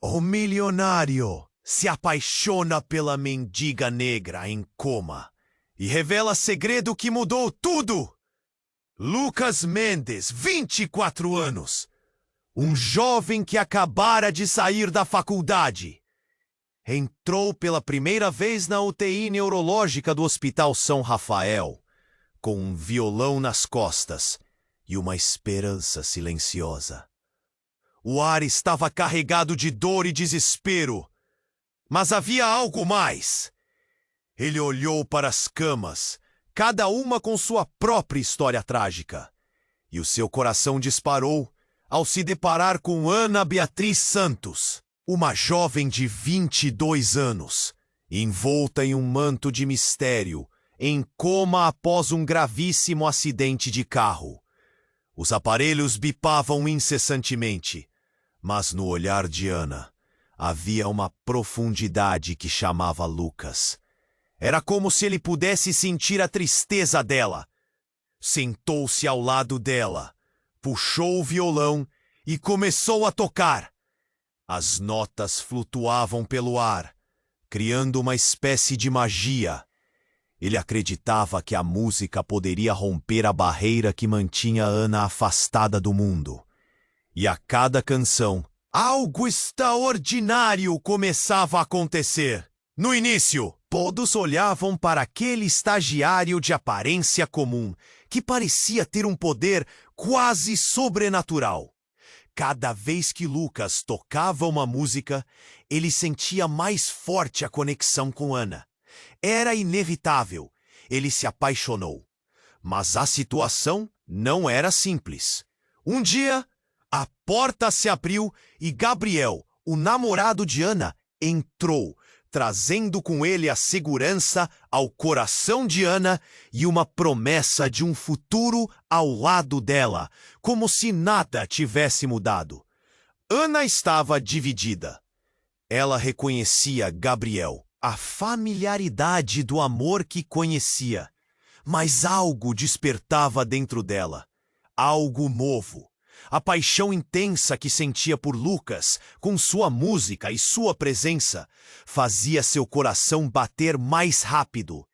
O milionário se apaixona pela mendiga negra em coma e revela segredo que mudou tudo. Lucas Mendes, 24 anos, um jovem que acabara de sair da faculdade, entrou pela primeira vez na UTI neurológica do Hospital São Rafael, com um violão nas costas e uma esperança silenciosa. O ar estava carregado de dor e desespero, mas havia algo mais. Ele olhou para as camas, cada uma com sua própria história trágica, e o seu coração disparou ao se deparar com Ana Beatriz Santos, uma jovem de 22 anos, envolta em um manto de mistério, em coma após um gravíssimo acidente de carro. Os aparelhos bipavam incessantemente, mas no olhar de Ana havia uma profundidade que chamava Lucas. Era como se ele pudesse sentir a tristeza dela. Sentou-se ao lado dela, puxou o violão e começou a tocar. As notas flutuavam pelo ar, criando uma espécie de magia. Ele acreditava que a música poderia romper a barreira que mantinha Ana afastada do mundo. E a cada canção, algo extraordinário começava a acontecer. No início, todos olhavam para aquele estagiário de aparência comum, que parecia ter um poder quase sobrenatural. Cada vez que Lucas tocava uma música, ele sentia mais forte a conexão com Ana. Era inevitável. Ele se apaixonou. Mas a situação não era simples. Um dia, a porta se abriu e Gabriel, o namorado de Ana, entrou, trazendo com ele a segurança ao coração de Ana e uma promessa de um futuro ao lado dela, como se nada tivesse mudado. Ana estava dividida. Ela reconhecia Gabriel, a familiaridade do amor que conhecia, mas algo despertava dentro dela, algo novo. A paixão intensa que sentia por Lucas, com sua música e sua presença, fazia seu coração bater mais rápido.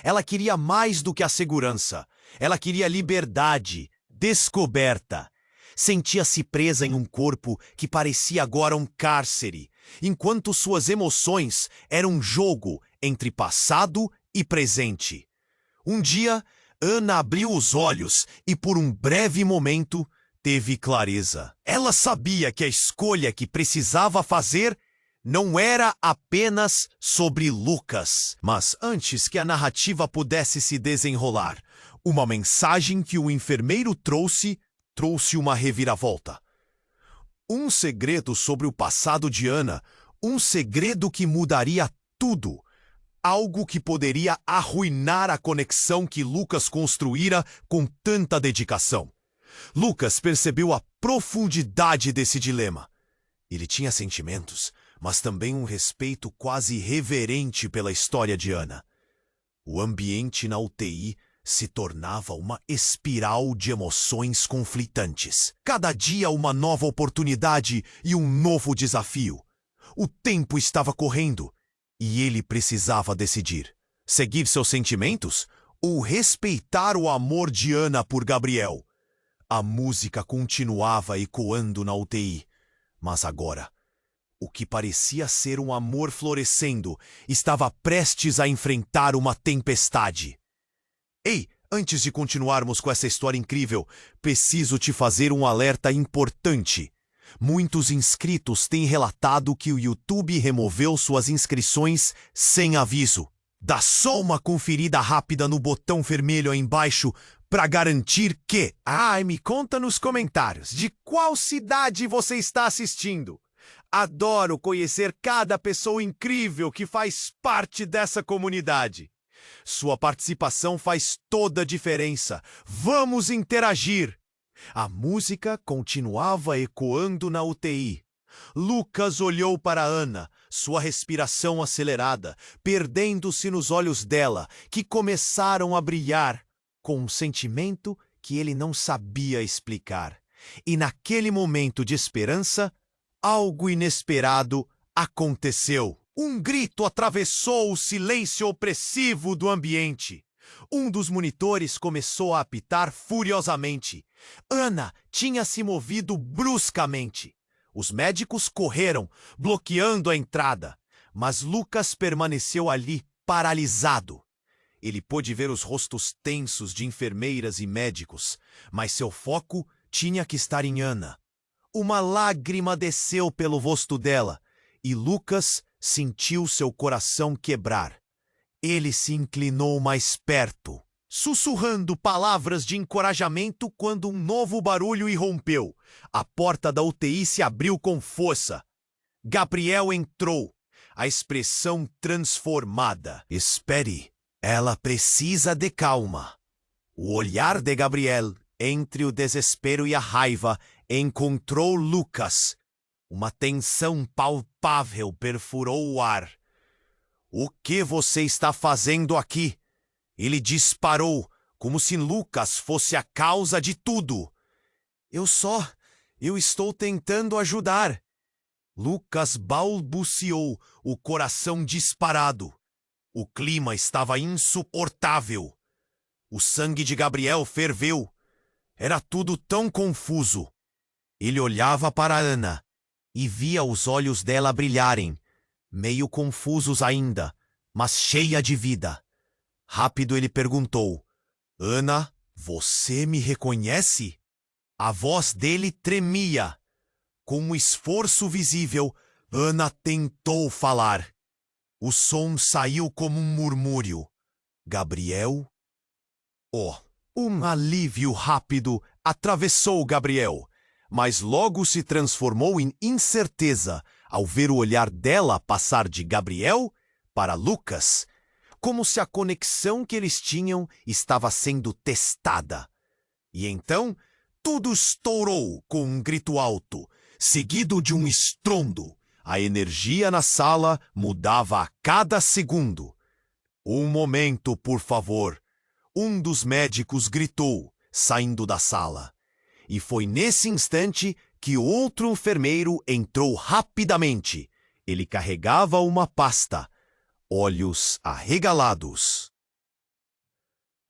Ela queria mais do que a segurança. Ela queria liberdade, descoberta. Sentia-se presa em um corpo que parecia agora um cárcere, enquanto suas emoções eram um jogo entre passado e presente. Um dia, Ana abriu os olhos e, por um breve momento, teve clareza. Ela sabia que a escolha que precisava fazer não era apenas sobre Lucas. Mas antes que a narrativa pudesse se desenrolar, uma mensagem que o enfermeiro trouxe uma reviravolta. Um segredo sobre o passado de Ana, um segredo que mudaria tudo. Algo que poderia arruinar a conexão que Lucas construíra com tanta dedicação. Lucas percebeu a profundidade desse dilema. Ele tinha sentimentos, mas também um respeito quase reverente pela história de Ana. O ambiente na UTI se tornava uma espiral de emoções conflitantes. Cada dia uma nova oportunidade e um novo desafio. O tempo estava correndo e ele precisava decidir: seguir seus sentimentos ou respeitar o amor de Ana por Gabriel. A música continuava ecoando na UTI, mas agora, o que parecia ser um amor florescendo estava prestes a enfrentar uma tempestade. Ei, antes de continuarmos com essa história incrível, preciso te fazer um alerta importante. Muitos inscritos têm relatado que o YouTube removeu suas inscrições sem aviso. Dá só uma conferida rápida no botão vermelho aí embaixo para garantir que... me conta nos comentários de qual cidade você está assistindo. Adoro conhecer cada pessoa incrível que faz parte dessa comunidade. Sua participação faz toda a diferença. Vamos interagir! A música continuava ecoando na UTI. Lucas olhou para Ana, sua respiração acelerada, perdendo-se nos olhos dela, que começaram a brilhar com um sentimento que ele não sabia explicar. E naquele momento de esperança, algo inesperado aconteceu. Um grito atravessou o silêncio opressivo do ambiente. Um dos monitores começou a apitar furiosamente. Ana tinha se movido bruscamente. Os médicos correram, bloqueando a entrada, mas Lucas permaneceu ali, paralisado. Ele pôde ver os rostos tensos de enfermeiras e médicos, mas seu foco tinha que estar em Ana. Uma lágrima desceu pelo rosto dela, e Lucas sentiu seu coração quebrar. Ele se inclinou mais perto, sussurrando palavras de encorajamento quando um novo barulho irrompeu. A porta da UTI se abriu com força. Gabriel entrou, a expressão transformada. Espere, ela precisa de calma. O olhar de Gabriel, entre o desespero e a raiva, encontrou Lucas. Uma tensão palpável perfurou o ar. O que você está fazendo aqui? Ele disparou, como se Lucas fosse a causa de tudo. Eu estou tentando ajudar. Lucas balbuciou, o coração disparado. O clima estava insuportável. O sangue de Gabriel ferveu. Era tudo tão confuso. Ele olhava para Ana e via os olhos dela brilharem, meio confusos ainda, mas cheia de vida. Rápido ele perguntou: Ana, você me reconhece? A voz dele tremia. Com um esforço visível, Ana tentou falar. O som saiu como um murmúrio. Gabriel? Um alívio rápido atravessou Gabriel, mas logo se transformou em incerteza ao ver o olhar dela passar de Gabriel para Lucas, como se a conexão que eles tinham estava sendo testada. E então, tudo estourou com um grito alto, seguido de um estrondo. A energia na sala mudava a cada segundo. Um momento, por favor. Um dos médicos gritou, saindo da sala. E foi nesse instante que outro enfermeiro entrou rapidamente. Ele carregava uma pasta, olhos arregalados.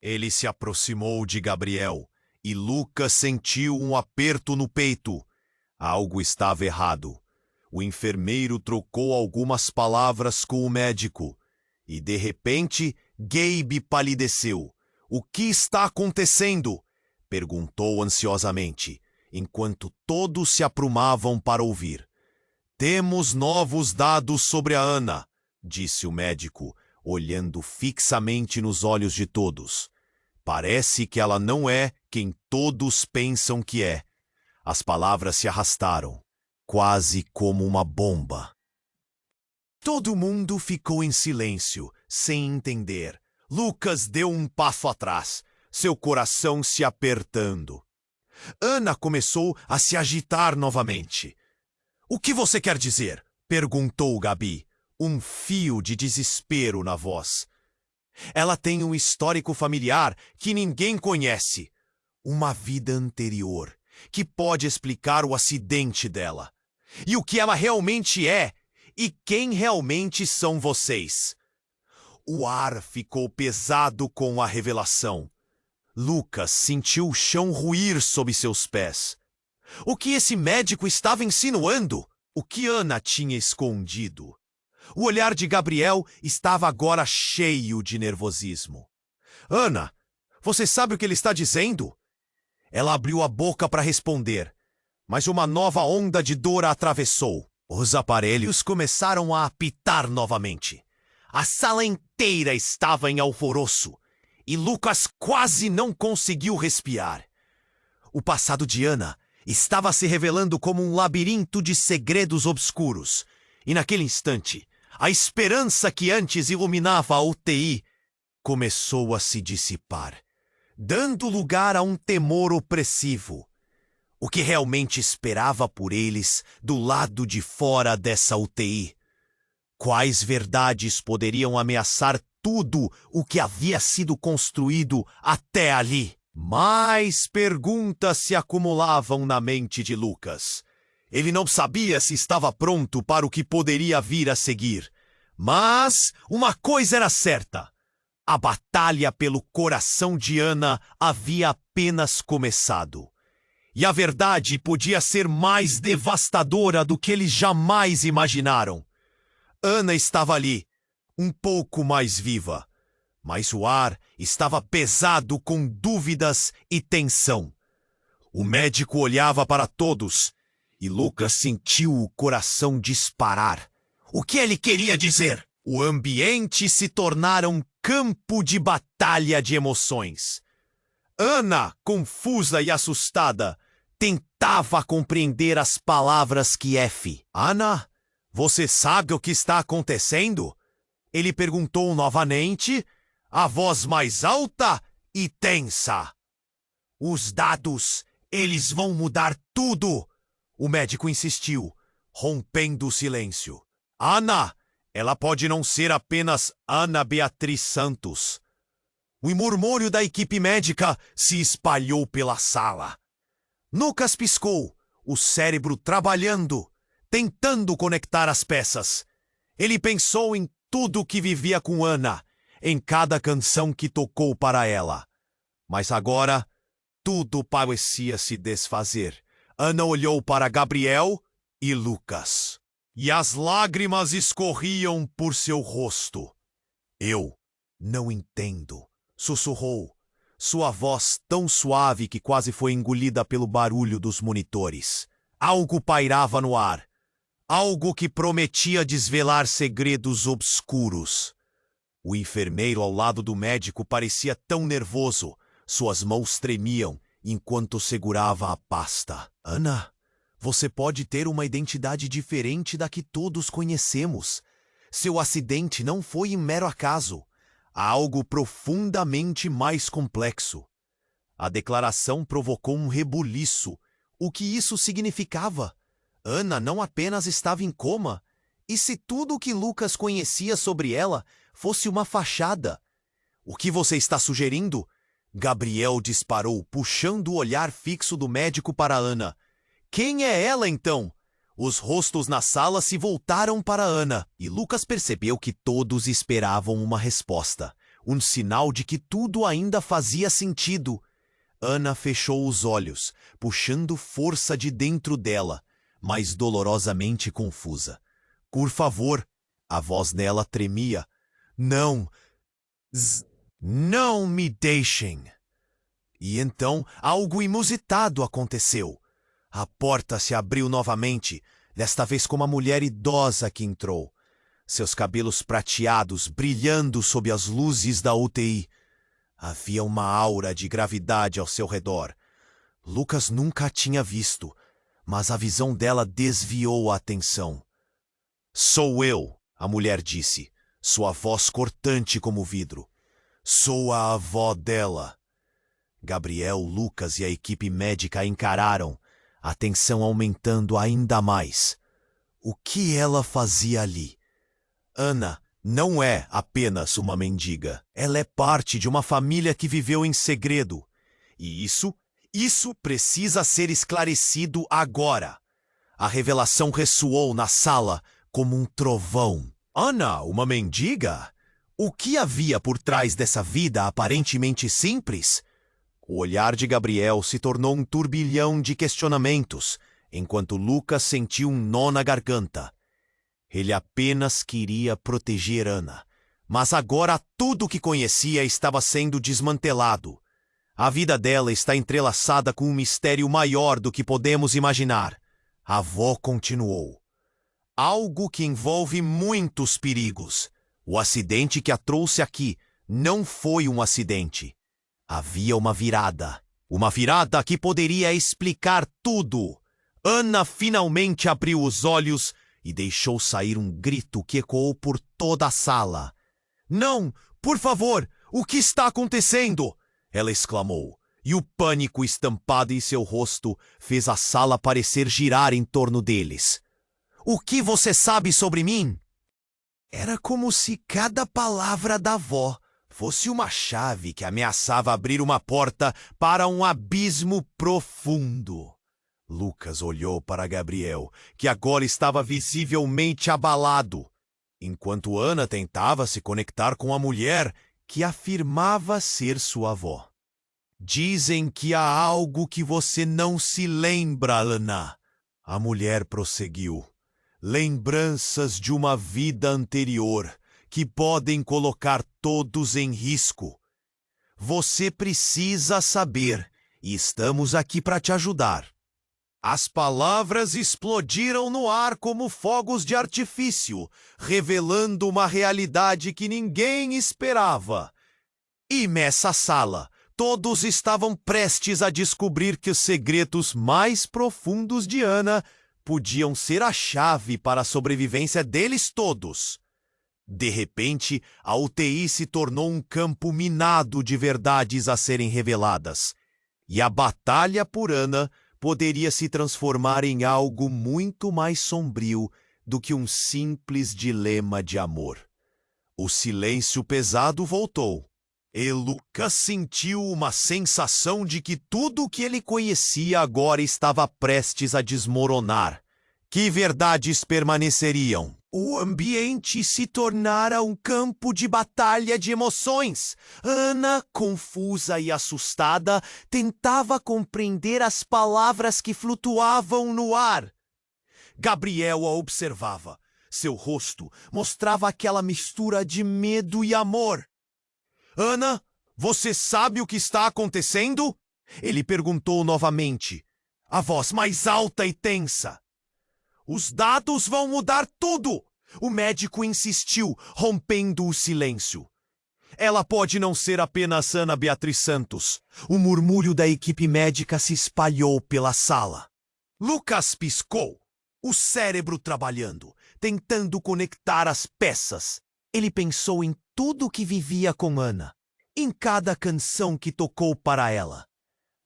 Ele se aproximou de Gabriel e Lucas sentiu um aperto no peito. Algo estava errado. O enfermeiro trocou algumas palavras com o médico e, de repente, Gabe palideceu. O que está acontecendo? Perguntou ansiosamente, enquanto todos se aprumavam para ouvir. Temos novos dados sobre a Ana, disse o médico, olhando fixamente nos olhos de todos. Parece que ela não é quem todos pensam que é. As palavras se arrastaram, quase como uma bomba. Todo mundo ficou em silêncio, sem entender. Lucas deu um passo atrás, seu coração se apertando. Ana começou a se agitar novamente. O que você quer dizer? Perguntou Gabi, um fio de desespero na voz. Ela tem um histórico familiar que ninguém conhece. Uma vida anterior, que pode explicar o acidente dela. E o que ela realmente é, e quem realmente são vocês. O ar ficou pesado com a revelação. Lucas sentiu o chão ruir sob seus pés. O que esse médico estava insinuando? O que Ana tinha escondido? O olhar de Gabriel estava agora cheio de nervosismo. Ana, você sabe o que ele está dizendo? Ela abriu a boca para responder, mas uma nova onda de dor a atravessou. Os aparelhos começaram a apitar novamente. A sala inteira estava em alvoroço e Lucas quase não conseguiu respirar. O passado de Ana estava se revelando como um labirinto de segredos obscuros, e naquele instante, a esperança que antes iluminava a UTI começou a se dissipar, dando lugar a um temor opressivo. O que realmente esperava por eles do lado de fora dessa UTI? Quais verdades poderiam ameaçar tudo o que havia sido construído até ali? Mais perguntas se acumulavam na mente de Lucas. Ele não sabia se estava pronto para o que poderia vir a seguir. Mas uma coisa era certa. A batalha pelo coração de Ana havia apenas começado. E a verdade podia ser mais devastadora do que eles jamais imaginaram. Ana estava ali, um pouco mais viva. Mas o ar estava pesado com dúvidas e tensão. O médico olhava para todos e Lucas sentiu o coração disparar. O que ele queria dizer? O ambiente se tornara um campo de batalha de emoções. Ana, confusa e assustada, tentava compreender as palavras que F. Ana, você sabe o que está acontecendo? Ele perguntou novamente, a voz mais alta e tensa. Os dados, eles vão mudar tudo, o médico insistiu, rompendo o silêncio. Ana, ela pode não ser apenas Ana Beatriz Santos. O murmúrio da equipe médica se espalhou pela sala. Lucas piscou, o cérebro trabalhando, tentando conectar as peças. Ele pensou em tudo que vivia com Ana, em cada canção que tocou para ela. Mas agora, tudo parecia se desfazer. Ana olhou para Gabriel e Lucas. E as lágrimas escorriam por seu rosto. Eu não entendo, sussurrou, sua voz tão suave que quase foi engolida pelo barulho dos monitores. Algo pairava no ar. Algo que prometia desvelar segredos obscuros. O enfermeiro ao lado do médico parecia tão nervoso. Suas mãos tremiam enquanto segurava a pasta. Ana, você pode ter uma identidade diferente da que todos conhecemos. Seu acidente não foi um mero acaso. Há algo profundamente mais complexo. A declaração provocou um rebuliço. O que isso significava? Ana não apenas estava em coma. E se tudo o que Lucas conhecia sobre ela fosse uma fachada? O que você está sugerindo? Gabriel disparou, puxando o olhar fixo do médico para Ana. Quem é ela, então? Os rostos na sala se voltaram para Ana, e Lucas percebeu que todos esperavam uma resposta, um sinal de que tudo ainda fazia sentido. Ana fechou os olhos, puxando força de dentro dela, mas dolorosamente confusa. Por favor, a voz dela tremia. Não, não me deixem. E então algo inusitado aconteceu. A porta se abriu novamente, desta vez com uma mulher idosa que entrou. Seus cabelos prateados brilhando sob as luzes da UTI. Havia uma aura de gravidade ao seu redor. Lucas nunca a tinha visto, mas a visão dela desviou a atenção. Sou eu, a mulher disse, sua voz cortante como vidro. Sou a avó dela. Gabriel, Lucas e a equipe médica a encararam, a tensão aumentando ainda mais. O que ela fazia ali? Ana não é apenas uma mendiga. Ela é parte de uma família que viveu em segredo. E isso precisa ser esclarecido agora. A revelação ressoou na sala como um trovão. Ana, uma mendiga? O que havia por trás dessa vida aparentemente simples? O olhar de Gabriel se tornou um turbilhão de questionamentos, enquanto Lucas sentiu um nó na garganta. Ele apenas queria proteger Ana, mas agora tudo o que conhecia estava sendo desmantelado. A vida dela está entrelaçada com um mistério maior do que podemos imaginar. A avó continuou. Algo que envolve muitos perigos. O acidente que a trouxe aqui não foi um acidente. Havia uma virada que poderia explicar tudo. Ana finalmente abriu os olhos e deixou sair um grito que ecoou por toda a sala. Não, por favor, o que está acontecendo? Ela exclamou, e o pânico estampado em seu rosto fez a sala parecer girar em torno deles. O que você sabe sobre mim? Era como se cada palavra da avó fosse uma chave que ameaçava abrir uma porta para um abismo profundo. Lucas olhou para Gabriel, que agora estava visivelmente abalado, enquanto Ana tentava se conectar com a mulher que afirmava ser sua avó. Dizem que há algo que você não se lembra, Ana. A mulher prosseguiu. Lembranças de uma vida anterior que podem colocar todos em risco. Você precisa saber, e estamos aqui para te ajudar. As palavras explodiram no ar como fogos de artifício, revelando uma realidade que ninguém esperava. E nessa sala, todos estavam prestes a descobrir que os segredos mais profundos de Ana podiam ser a chave para a sobrevivência deles todos. De repente, a UTI se tornou um campo minado de verdades a serem reveladas. E a batalha por Ana poderia se transformar em algo muito mais sombrio do que um simples dilema de amor. O silêncio pesado voltou. E Lucas sentiu uma sensação de que tudo o que ele conhecia agora estava prestes a desmoronar. Que verdades permaneceriam? O ambiente se tornara um campo de batalha de emoções. Ana, confusa e assustada, tentava compreender as palavras que flutuavam no ar. Gabriel a observava. Seu rosto mostrava aquela mistura de medo e amor. Ana, você sabe o que está acontecendo? Ele perguntou novamente, a voz mais alta e tensa. Os dados vão mudar tudo! O médico insistiu, rompendo o silêncio. Ela pode não ser apenas Ana Beatriz Santos. O murmúrio da equipe médica se espalhou pela sala. Lucas piscou, o cérebro trabalhando, tentando conectar as peças. Ele pensou em tudo que vivia com Ana, em cada canção que tocou para ela.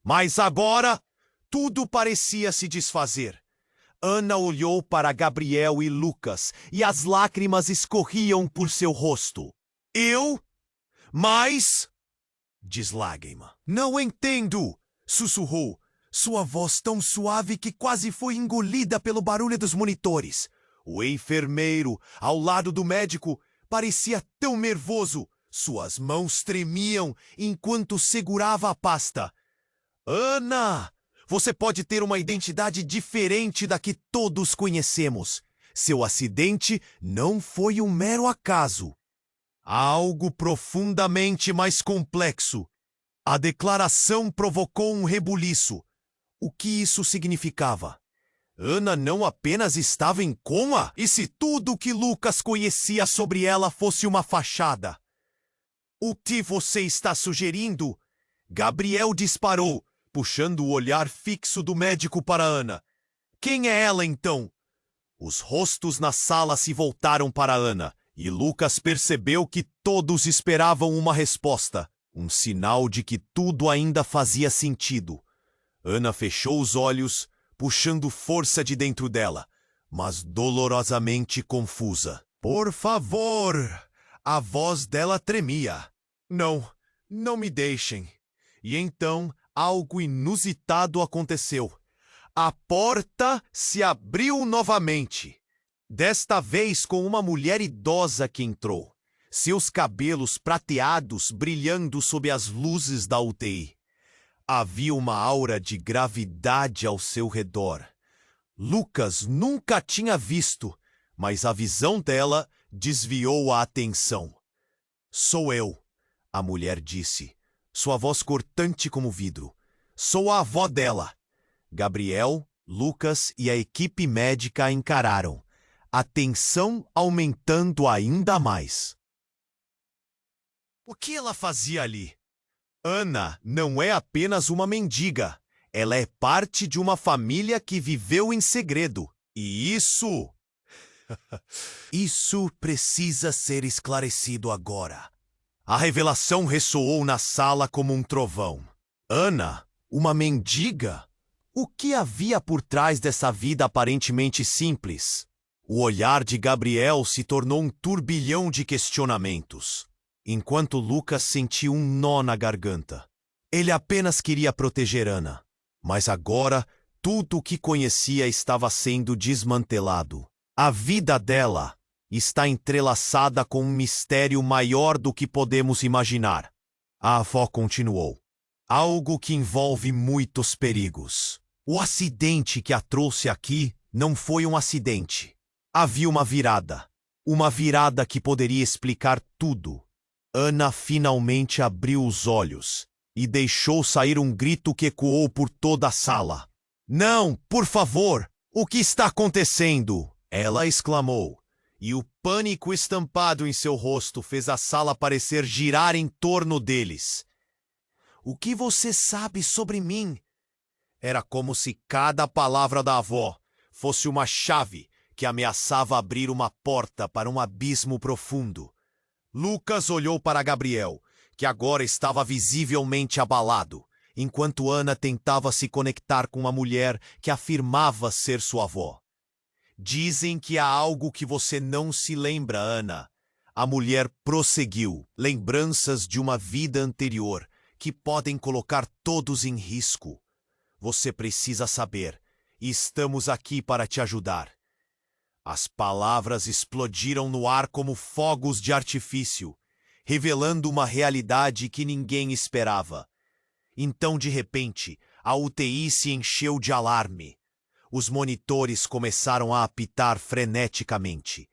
Mas agora, tudo parecia se desfazer. Ana olhou para Gabriel e Lucas e as lágrimas escorriam por seu rosto. Eu? Mas... diz lágrima. Não entendo, sussurrou, sua voz tão suave que quase foi engolida pelo barulho dos monitores. O enfermeiro, ao lado do médico, parecia tão nervoso. Suas mãos tremiam enquanto segurava a pasta. Ana! Você pode ter uma identidade diferente da que todos conhecemos. Seu acidente não foi um mero acaso. Há algo profundamente mais complexo. A declaração provocou um rebuliço. O que isso significava? Ana não apenas estava em coma? E se tudo o que Lucas conhecia sobre ela fosse uma fachada? O que você está sugerindo? Gabriel disparou, puxando o olhar fixo do médico para Ana. Quem é ela, então? Os rostos na sala se voltaram para Ana, e Lucas percebeu que todos esperavam uma resposta, um sinal de que tudo ainda fazia sentido. Ana fechou os olhos, puxando força de dentro dela, mas dolorosamente confusa. Por favor! A voz dela tremia. Não me deixem. E então algo inusitado aconteceu. A porta se abriu novamente. Desta vez com uma mulher idosa que entrou. Seus cabelos prateados brilhando sob as luzes da UTI. Havia uma aura de gravidade ao seu redor. Lucas nunca tinha visto, mas a visão dela desviou a atenção. Sou eu, a mulher disse, sua voz cortante como vidro. Sou a avó dela. Gabriel, Lucas e a equipe médica a encararam, a tensão aumentando ainda mais. O que ela fazia ali? Ana não é apenas uma mendiga. Ela é parte de uma família que viveu em segredo. E isso... isso precisa ser esclarecido agora. A revelação ressoou na sala como um trovão. Ana, uma mendiga? O que havia por trás dessa vida aparentemente simples? O olhar de Gabriel se tornou um turbilhão de questionamentos, enquanto Lucas sentiu um nó na garganta. Ele apenas queria proteger Ana, mas agora tudo o que conhecia estava sendo desmantelado. A vida dela está entrelaçada com um mistério maior do que podemos imaginar. A avó continuou. Algo que envolve muitos perigos. O acidente que a trouxe aqui não foi um acidente. Havia uma virada que poderia explicar tudo. Ana finalmente abriu os olhos e deixou sair um grito que ecoou por toda a sala. Não, por favor! O que está acontecendo? Ela exclamou, e o pânico estampado em seu rosto fez a sala parecer girar em torno deles. O que você sabe sobre mim? Era como se cada palavra da avó fosse uma chave que ameaçava abrir uma porta para um abismo profundo. Lucas olhou para Gabriel, que agora estava visivelmente abalado, enquanto Ana tentava se conectar com uma mulher que afirmava ser sua avó. Dizem que há algo que você não se lembra, Ana. A mulher prosseguiu, lembranças de uma vida anterior que podem colocar todos em risco. Você precisa saber, e estamos aqui para te ajudar. As palavras explodiram no ar como fogos de artifício, revelando uma realidade que ninguém esperava. Então, de repente, a UTI se encheu de alarme. Os monitores começaram a apitar freneticamente.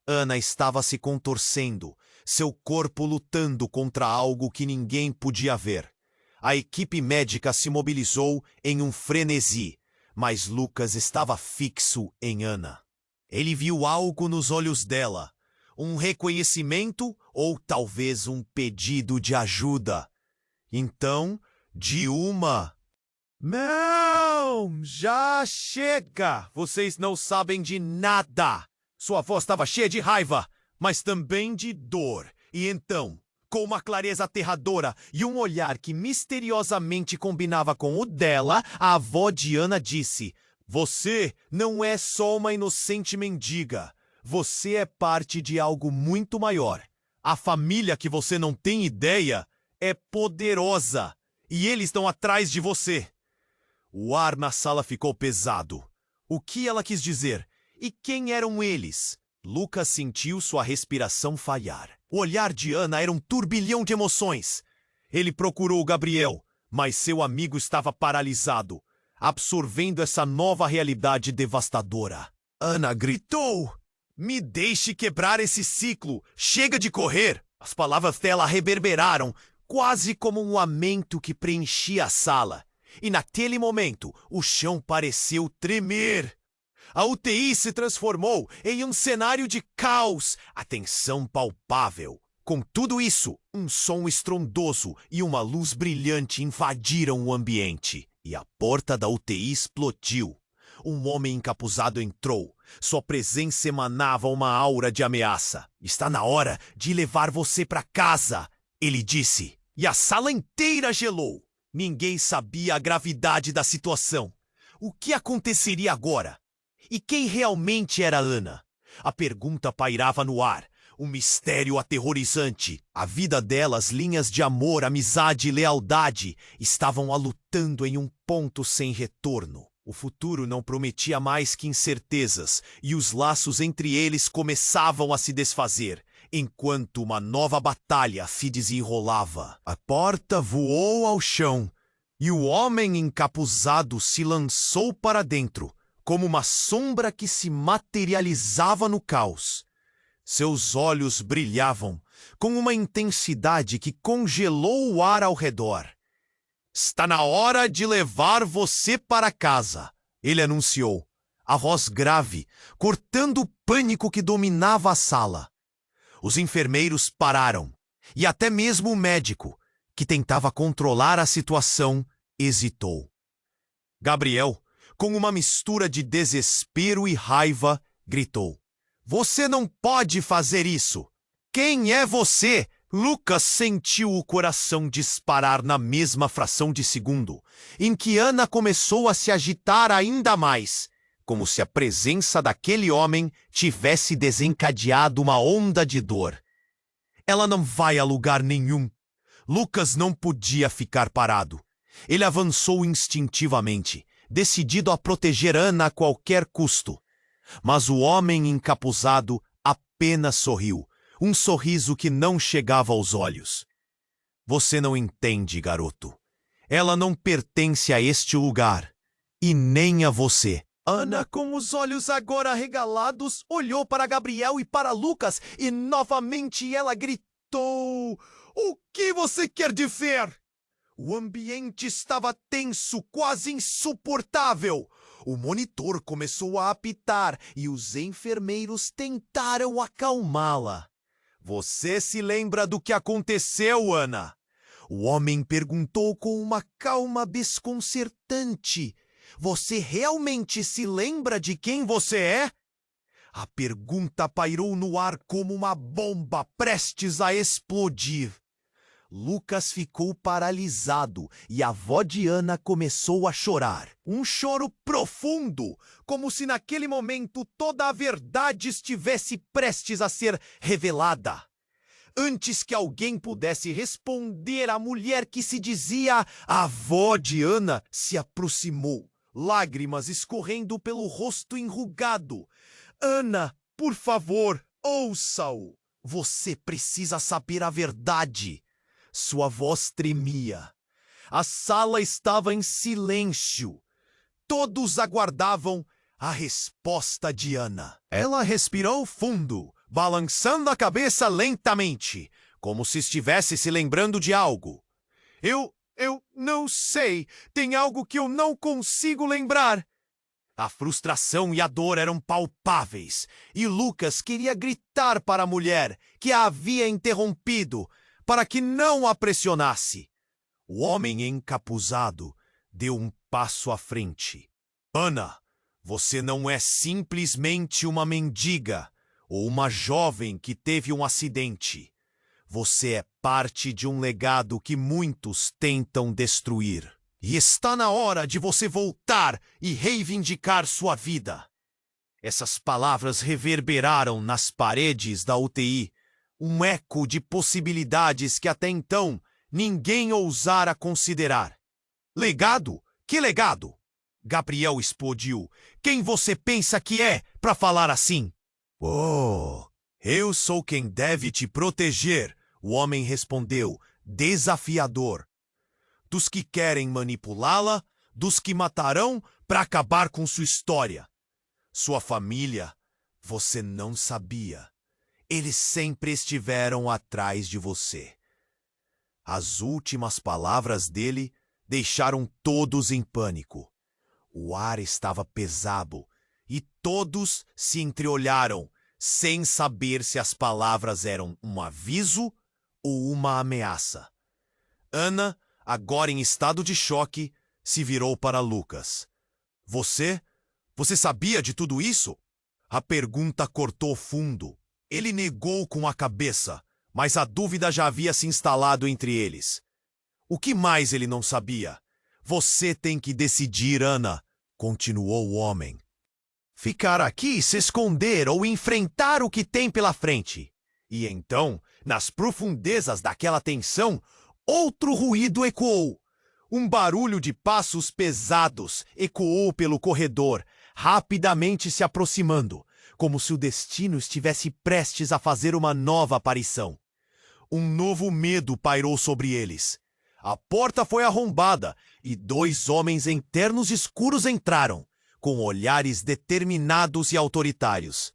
Ana estava se contorcendo, seu corpo lutando contra algo que ninguém podia ver. A equipe médica se mobilizou em um frenesi, mas Lucas estava fixo em Ana. Ele viu algo nos olhos dela, um reconhecimento ou talvez um pedido de ajuda. Então, de uma... Não, já chega! Vocês não sabem de nada! Sua voz estava cheia de raiva, mas também de dor. E então, com uma clareza aterradora e um olhar que misteriosamente combinava com o dela, a avó de Ana disse: Você não é só uma inocente mendiga. Você é parte de algo muito maior. A família que você não tem ideia é poderosa. E eles estão atrás de você. O ar na sala ficou pesado. O que ela quis dizer? E quem eram eles? Lucas sentiu sua respiração falhar. O olhar de Ana era um turbilhão de emoções. Ele procurou Gabriel, mas seu amigo estava paralisado, absorvendo essa nova realidade devastadora. Ana gritou: Me deixe quebrar esse ciclo! Chega de correr! As palavras dela reverberaram, quase como um lamento que preenchia a sala. E naquele momento, o chão pareceu tremer. A UTI se transformou em um cenário de caos, a tensão palpável. Com tudo isso, um som estrondoso e uma luz brilhante invadiram o ambiente. E a porta da UTI explodiu. Um homem encapuzado entrou. Sua presença emanava uma aura de ameaça. Está na hora de levar você para casa, ele disse. E a sala inteira gelou. Ninguém sabia a gravidade da situação. O que aconteceria agora? E quem realmente era Ana? A pergunta pairava no ar, um mistério aterrorizante. A vida dela, as linhas de amor, amizade e lealdade estavam a lutando em um ponto sem retorno. O futuro não prometia mais que incertezas, e os laços entre eles começavam a se desfazer, enquanto uma nova batalha se desenrolava. A porta voou ao chão, e o homem encapuzado se lançou para dentro, como uma sombra que se materializava no caos. Seus olhos brilhavam com uma intensidade que congelou o ar ao redor. Está na hora de levar você para casa, ele anunciou, a voz grave, cortando o pânico que dominava a sala. Os enfermeiros pararam, e até mesmo o médico, que tentava controlar a situação, hesitou. Gabriel, com uma mistura de desespero e raiva, gritou: Você não pode fazer isso! Quem é você? Lucas sentiu o coração disparar na mesma fração de segundo, em que Ana começou a se agitar ainda mais, como se a presença daquele homem tivesse desencadeado uma onda de dor. Ela não vai a lugar nenhum. Lucas não podia ficar parado. Ele avançou instintivamente, decidido a proteger Ana a qualquer custo. Mas o homem encapuzado apenas sorriu, um sorriso que não chegava aos olhos. Você não entende, garoto. Ela não pertence a este lugar, e nem a você. Ana, com os olhos agora arregalados, olhou para Gabriel e para Lucas, e novamente ela gritou: "O que você quer dizer?" O ambiente estava tenso, quase insuportável. O monitor começou a apitar e os enfermeiros tentaram acalmá-la. Você se lembra do que aconteceu, Ana? O homem perguntou com uma calma desconcertante. Você realmente se lembra de quem você é? A pergunta pairou no ar como uma bomba prestes a explodir. Lucas ficou paralisado e a avó de Ana começou a chorar. Um choro profundo, como se naquele momento toda a verdade estivesse prestes a ser revelada. Antes que alguém pudesse responder, a mulher que se dizia a avó de Ana se aproximou, lágrimas escorrendo pelo rosto enrugado. Ana, por favor, ouça-o. Você precisa saber a verdade. Sua voz tremia. A sala estava em silêncio. Todos aguardavam a resposta de Ana. Ela respirou fundo, balançando a cabeça lentamente, como se estivesse se lembrando de algo. Eu não sei. Tem algo que eu não consigo lembrar. A frustração e a dor eram palpáveis, e Lucas queria gritar para a mulher que a havia interrompido, para que não a pressionasse. O homem encapuzado deu um passo à frente. Ana, você não é simplesmente uma mendiga ou uma jovem que teve um acidente. Você é parte de um legado que muitos tentam destruir. E está na hora de você voltar e reivindicar sua vida. Essas palavras reverberaram nas paredes da UTI, um eco de possibilidades que até então ninguém ousara considerar. Legado? Que legado? Gabriel explodiu. Quem você pensa que é para falar assim? Oh, eu sou quem deve te proteger, o homem respondeu, desafiador. Dos que querem manipulá-la, dos que matarão para acabar com sua história. Sua família, você não sabia. Eles sempre estiveram atrás de você. As últimas palavras dele deixaram todos em pânico. O ar estava pesado e todos se entreolharam, sem saber se as palavras eram um aviso ou uma ameaça. Ana, agora em estado de choque, se virou para Lucas. Você sabia de tudo isso? A pergunta cortou fundo. Ele negou com a cabeça, mas a dúvida já havia se instalado entre eles. O que mais ele não sabia? Você tem que decidir, Ana, continuou o homem. Ficar aqui, se esconder ou enfrentar o que tem pela frente. E então, nas profundezas daquela tensão, outro ruído ecoou. Um barulho de passos pesados ecoou pelo corredor, rapidamente se aproximando, como se o destino estivesse prestes a fazer uma nova aparição. Um novo medo pairou sobre eles. A porta foi arrombada e 2 homens em ternos escuros entraram, com olhares determinados e autoritários.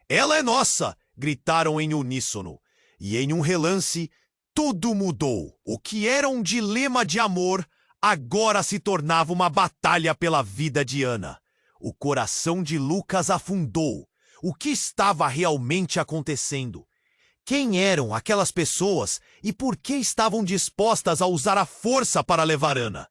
"Ela é nossa!" gritaram em uníssono, e em um relance, tudo mudou. O que era um dilema de amor, agora se tornava uma batalha pela vida de Ana. O coração de Lucas afundou. O que estava realmente acontecendo? Quem eram aquelas pessoas e por que estavam dispostas a usar a força para levar Ana?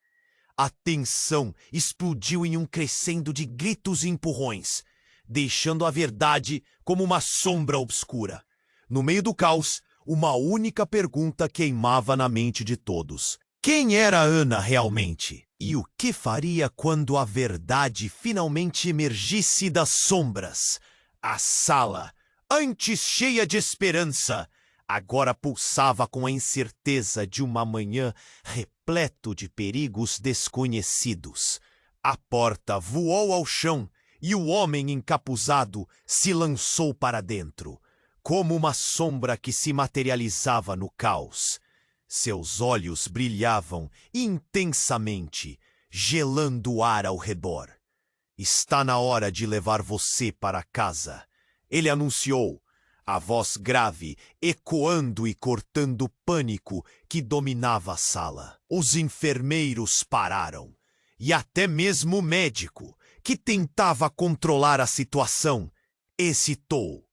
A tensão explodiu em um crescendo de gritos e empurrões, deixando a verdade como uma sombra obscura. No meio do caos, uma única pergunta queimava na mente de todos. Quem era Ana realmente? E o que faria quando a verdade finalmente emergisse das sombras? A sala, antes cheia de esperança, agora pulsava com a incerteza de uma manhã repleto de perigos desconhecidos. A porta voou ao chão e o homem encapuzado se lançou para dentro, como uma sombra que se materializava no caos. Seus olhos brilhavam intensamente, gelando o ar ao redor. Está na hora de levar você para casa, ele anunciou, a voz grave ecoando e cortando o pânico que dominava a sala. Os enfermeiros pararam, e até mesmo o médico, que tentava controlar a situação, hesitou.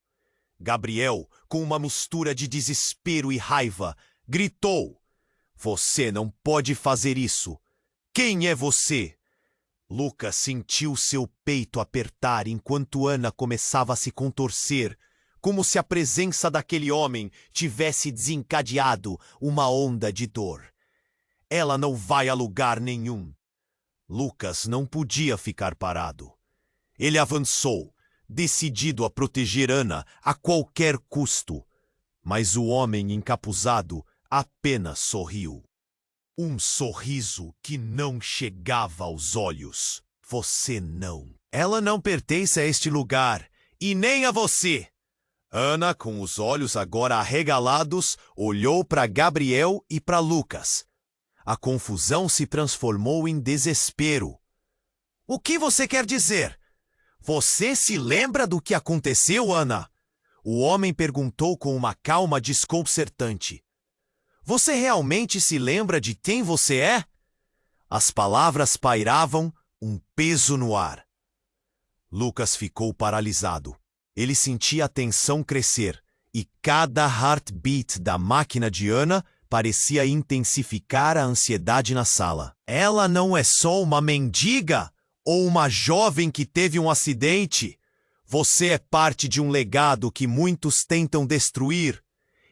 Gabriel, com uma mistura de desespero e raiva, gritou: "Você não pode fazer isso! Quem é você?" Lucas sentiu seu peito apertar enquanto Ana começava a se contorcer, como se a presença daquele homem tivesse desencadeado uma onda de dor. Ela não vai a lugar nenhum. Lucas não podia ficar parado. Ele avançou, decidido a proteger Ana a qualquer custo. Mas o homem encapuzado apenas sorriu. Um sorriso que não chegava aos olhos. Você não. Ela não pertence a este lugar, e nem a você. Ana, com os olhos agora arregalados, olhou para Gabriel e para Lucas. A confusão se transformou em desespero. O que você quer dizer? Você se lembra do que aconteceu, Ana? O homem perguntou com uma calma desconcertante. Você realmente se lembra de quem você é? As palavras pairavam um peso no ar. Lucas ficou paralisado. Ele sentia a tensão crescer, e cada heartbeat da máquina de Ana parecia intensificar a ansiedade na sala. Ela não é só uma mendiga ou uma jovem que teve um acidente. Você é parte de um legado que muitos tentam destruir,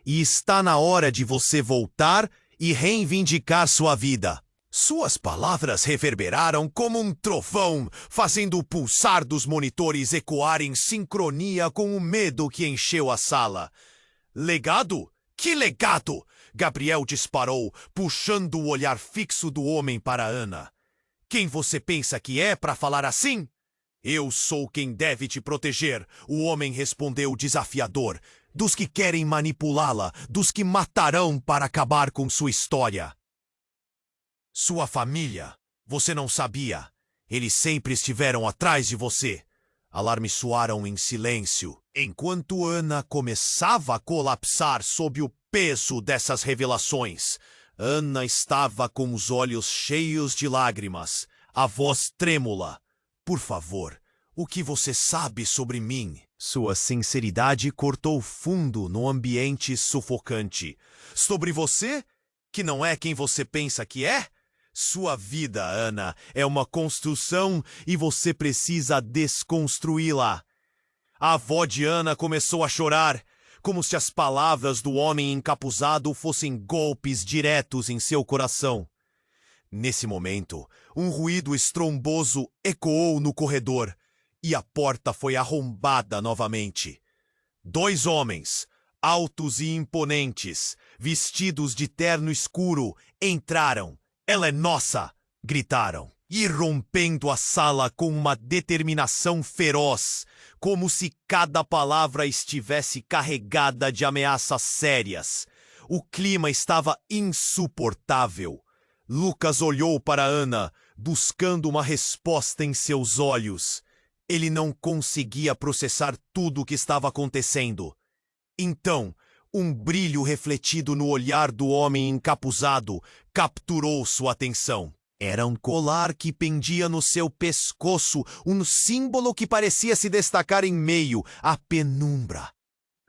e está na hora de você voltar e reivindicar sua vida. Suas palavras reverberaram como um trovão, fazendo o pulsar dos monitores ecoar em sincronia com o medo que encheu a sala. Legado? Que legado? Gabriel disparou, puxando o olhar fixo do homem para Ana. Quem você pensa que é para falar assim? Eu sou quem deve te proteger, o homem respondeu desafiador. Dos que querem manipulá-la, dos que matarão para acabar com sua história. Sua família, você não sabia. Eles sempre estiveram atrás de você. Alarmes soaram em silêncio, enquanto Ana começava a colapsar sob o peso dessas revelações. Ana estava com os olhos cheios de lágrimas, a voz trêmula. Por favor, o que você sabe sobre mim? Sua sinceridade cortou fundo no ambiente sufocante. Sobre você? Que não é quem você pensa que é? Sua vida, Ana, é uma construção e você precisa desconstruí-la. A avó de Ana começou a chorar, como se as palavras do homem encapuzado fossem golpes diretos em seu coração. Nesse momento, um ruído estromboso ecoou no corredor e a porta foi arrombada novamente. 2 homens, altos e imponentes, vestidos de terno escuro, entraram. "Ela é nossa!" gritaram, irrompendo a sala com uma determinação feroz, como se cada palavra estivesse carregada de ameaças sérias. O clima estava insuportável. Lucas olhou para Ana, buscando uma resposta em seus olhos. Ele não conseguia processar tudo o que estava acontecendo. Então, um brilho refletido no olhar do homem encapuzado capturou sua atenção. Era um colar que pendia no seu pescoço, um símbolo que parecia se destacar em meio à penumbra.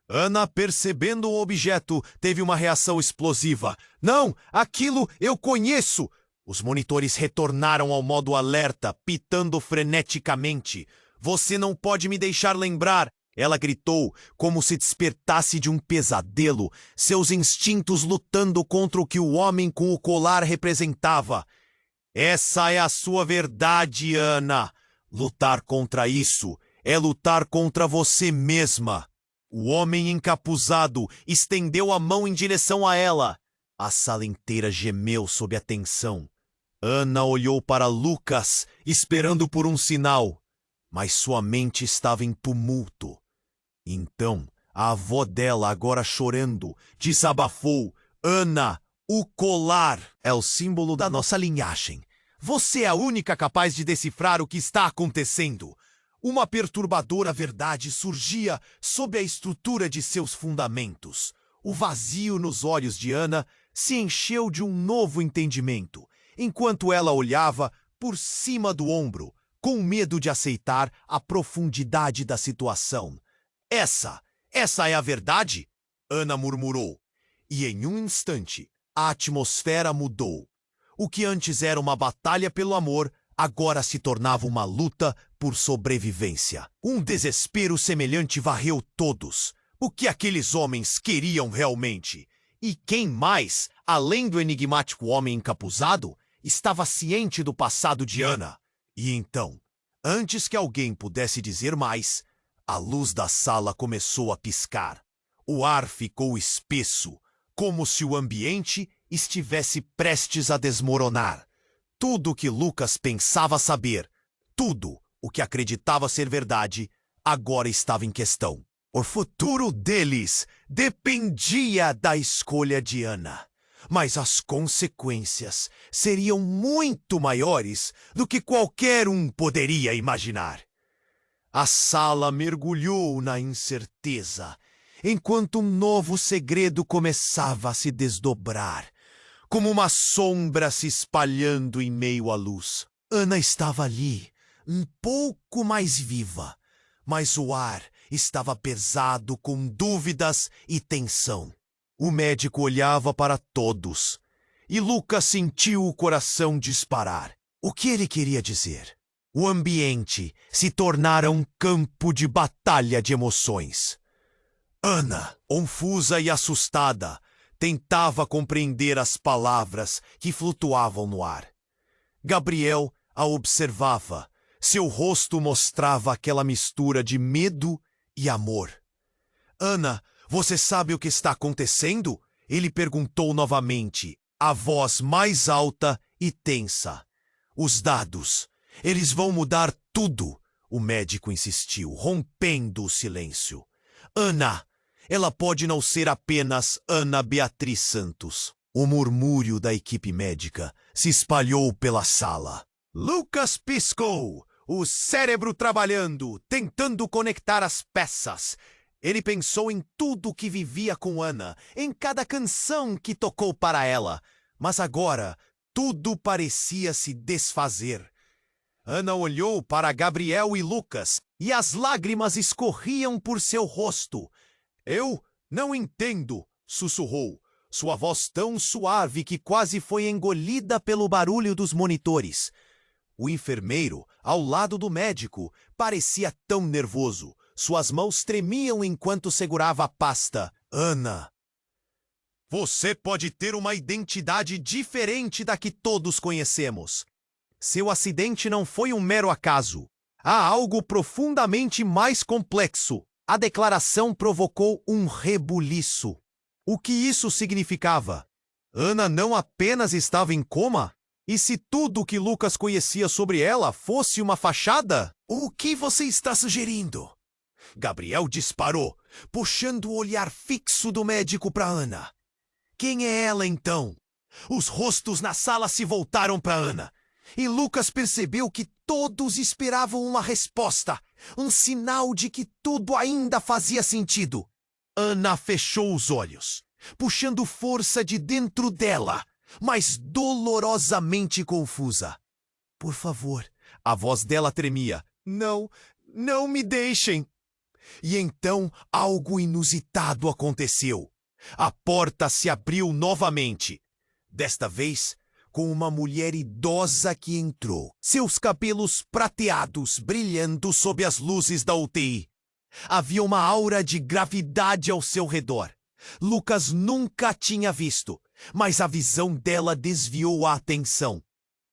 Ana, percebendo o objeto, teve uma reação explosiva. "Não, aquilo eu conheço!" Os monitores retornaram ao modo alerta, pitando freneticamente. "Você não pode me deixar lembrar!" Ela gritou, como se despertasse de um pesadelo, seus instintos lutando contra o que o homem com o colar representava. "Essa é a sua verdade, Ana. Lutar contra isso é lutar contra você mesma." O homem encapuzado estendeu a mão em direção a ela. A sala inteira gemeu sob a tensão. Ana olhou para Lucas, esperando por um sinal, mas sua mente estava em tumulto. Então, a avó dela, agora chorando, desabafou: Ana, o colar é o símbolo da nossa linhagem. Você é a única capaz de decifrar o que está acontecendo. Uma perturbadora verdade surgia sob a estrutura de seus fundamentos. O vazio nos olhos de Ana se encheu de um novo entendimento, enquanto ela olhava por cima do ombro, com medo de aceitar a profundidade da situação. Essa é a verdade? Ana murmurou. E em um instante, a atmosfera mudou. O que antes era uma batalha pelo amor, agora se tornava uma luta por sobrevivência. Um desespero semelhante varreu todos. O que aqueles homens queriam realmente? E quem mais, além do enigmático homem encapuzado, estava ciente do passado de Ana? E então, antes que alguém pudesse dizer mais, a luz da sala começou a piscar. O ar ficou espesso, como se o ambiente estivesse prestes a desmoronar. Tudo o que Lucas pensava saber, tudo o que acreditava ser verdade, agora estava em questão. O futuro deles dependia da escolha de Ana, mas as consequências seriam muito maiores do que qualquer um poderia imaginar. A sala mergulhou na incerteza, enquanto um novo segredo começava a se desdobrar, como uma sombra se espalhando em meio à luz. Ana estava ali, um pouco mais viva, mas o ar estava pesado com dúvidas e tensão. O médico olhava para todos, e Lucas sentiu o coração disparar. O que ele queria dizer? O ambiente se tornara um campo de batalha de emoções. Ana, confusa e assustada, tentava compreender as palavras que flutuavam no ar. Gabriel a observava. Seu rosto mostrava aquela mistura de medo e amor. Ana, você sabe o que está acontecendo? Ele perguntou novamente, a voz mais alta e tensa. Os dados. Eles vão mudar tudo, o médico insistiu, rompendo o silêncio. Ana, ela pode não ser apenas Ana Beatriz Santos. O murmúrio da equipe médica se espalhou pela sala. Lucas piscou, o cérebro trabalhando, tentando conectar as peças. Ele pensou em tudo que vivia com Ana, em cada canção que tocou para ela. Mas agora, tudo parecia se desfazer. Ana olhou para Gabriel e Lucas, e as lágrimas escorriam por seu rosto. Eu não entendo, sussurrou, sua voz tão suave que quase foi engolida pelo barulho dos monitores. O enfermeiro, ao lado do médico, parecia tão nervoso. Suas mãos tremiam enquanto segurava a pasta. Ana, você pode ter uma identidade diferente da que todos conhecemos. Seu acidente não foi um mero acaso. Há algo profundamente mais complexo. A declaração provocou um rebuliço. O que isso significava? Ana não apenas estava em coma? E se tudo o que Lucas conhecia sobre ela fosse uma fachada? O que você está sugerindo? Gabriel disparou, puxando o olhar fixo do médico para Ana. Quem é ela, então? Os rostos na sala se voltaram para Ana. E Lucas percebeu que todos esperavam uma resposta, um sinal de que tudo ainda fazia sentido. Ana fechou os olhos, puxando força de dentro dela, mas dolorosamente confusa. Por favor, a voz dela tremia. Não me deixem. E então algo inusitado aconteceu. A porta se abriu novamente. Desta vez, com uma mulher idosa que entrou, seus cabelos prateados brilhando sob as luzes da UTI. Havia uma aura de gravidade ao seu redor. Lucas nunca a tinha visto, mas a visão dela desviou a atenção.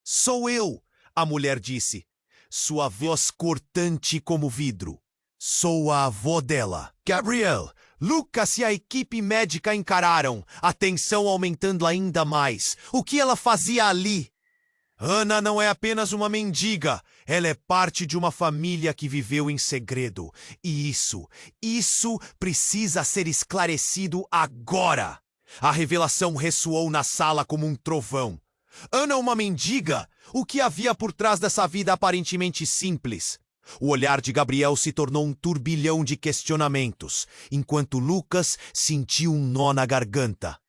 Sou eu, a mulher disse, sua voz cortante como vidro. Sou a avó dela. Gabriel, Lucas e a equipe médica encararam, a tensão aumentando ainda mais. O que ela fazia ali? Ana não é apenas uma mendiga, ela é parte de uma família que viveu em segredo. E isso precisa ser esclarecido agora. A revelação ressoou na sala como um trovão. Ana, uma mendiga? O que havia por trás dessa vida aparentemente simples? O olhar de Gabriel se tornou um turbilhão de questionamentos, enquanto Lucas sentiu um nó na garganta.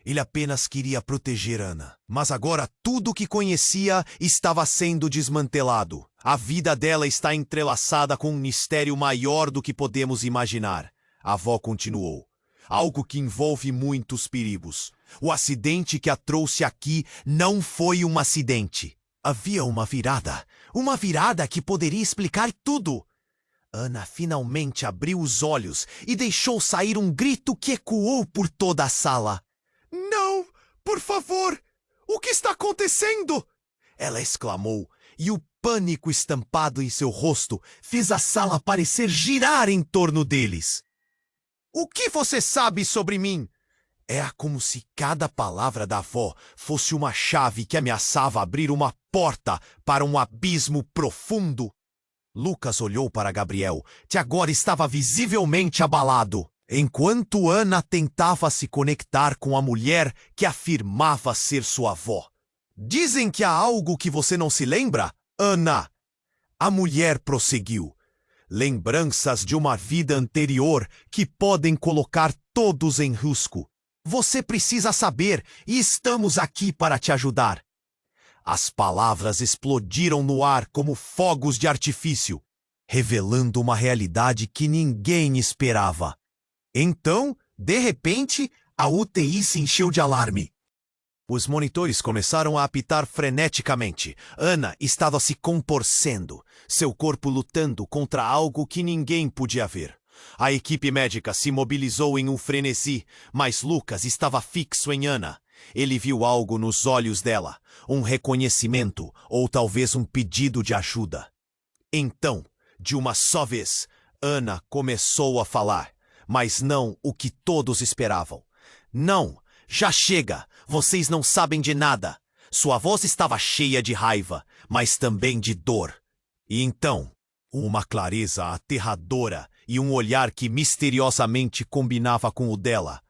Ele apenas queria proteger Ana, mas agora tudo o que conhecia estava sendo desmantelado. A vida dela está entrelaçada com um mistério maior do que podemos imaginar. A avó continuou. Algo que envolve muitos perigos. O acidente que a trouxe aqui não foi um acidente. Havia uma virada que poderia explicar tudo. Ana finalmente abriu os olhos e deixou sair um grito que ecoou por toda a sala. Não, por favor! O que está acontecendo? Ela exclamou, e o pânico estampado em seu rosto fez a sala parecer girar em torno deles. O que você sabe sobre mim? Era como se cada palavra da avó fosse uma chave que ameaçava abrir uma porta para um abismo profundo. Lucas olhou para Gabriel, que agora estava visivelmente abalado, enquanto Ana tentava se conectar com a mulher que afirmava ser sua avó. Dizem que há algo que você não se lembra, Ana? A mulher prosseguiu. Lembranças de uma vida anterior que podem colocar todos em risco. Você precisa saber e estamos aqui para te ajudar. As palavras explodiram no ar como fogos de artifício, revelando uma realidade que ninguém esperava. Então, de repente, a UTI se encheu de alarme. Os monitores começaram a apitar freneticamente. Ana estava se contorcendo, seu corpo lutando contra algo que ninguém podia ver. A equipe médica se mobilizou em um frenesi, mas Lucas estava fixo em Ana. Ele viu algo nos olhos dela, um reconhecimento ou talvez um pedido de ajuda. Então, de uma só vez, Ana começou a falar, mas não o que todos esperavam. Não, já chega, vocês não sabem de nada. Sua voz estava cheia de raiva, mas também de dor. E então, uma clareza aterradora e um olhar que misteriosamente combinava com o dela.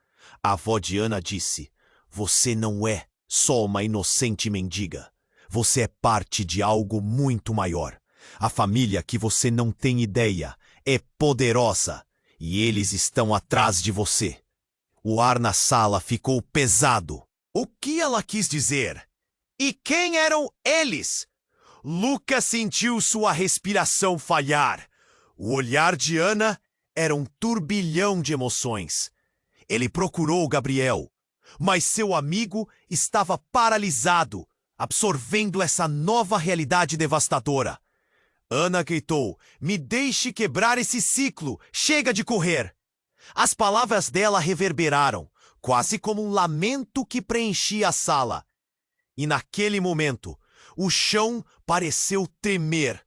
A avó de Ana disse: você não é só uma inocente mendiga. Você é parte de algo muito maior. A família que você não tem ideia é poderosa e eles estão atrás de você. O ar na sala ficou pesado. O que ela quis dizer? E quem eram eles? Lucas sentiu sua respiração falhar. O olhar de Ana era um turbilhão de emoções. Ele procurou Gabriel, mas seu amigo estava paralisado, absorvendo essa nova realidade devastadora. Ana gritou: me deixe quebrar esse ciclo, chega de correr. As palavras dela reverberaram, quase como um lamento que preenchia a sala. E naquele momento, o chão pareceu tremer.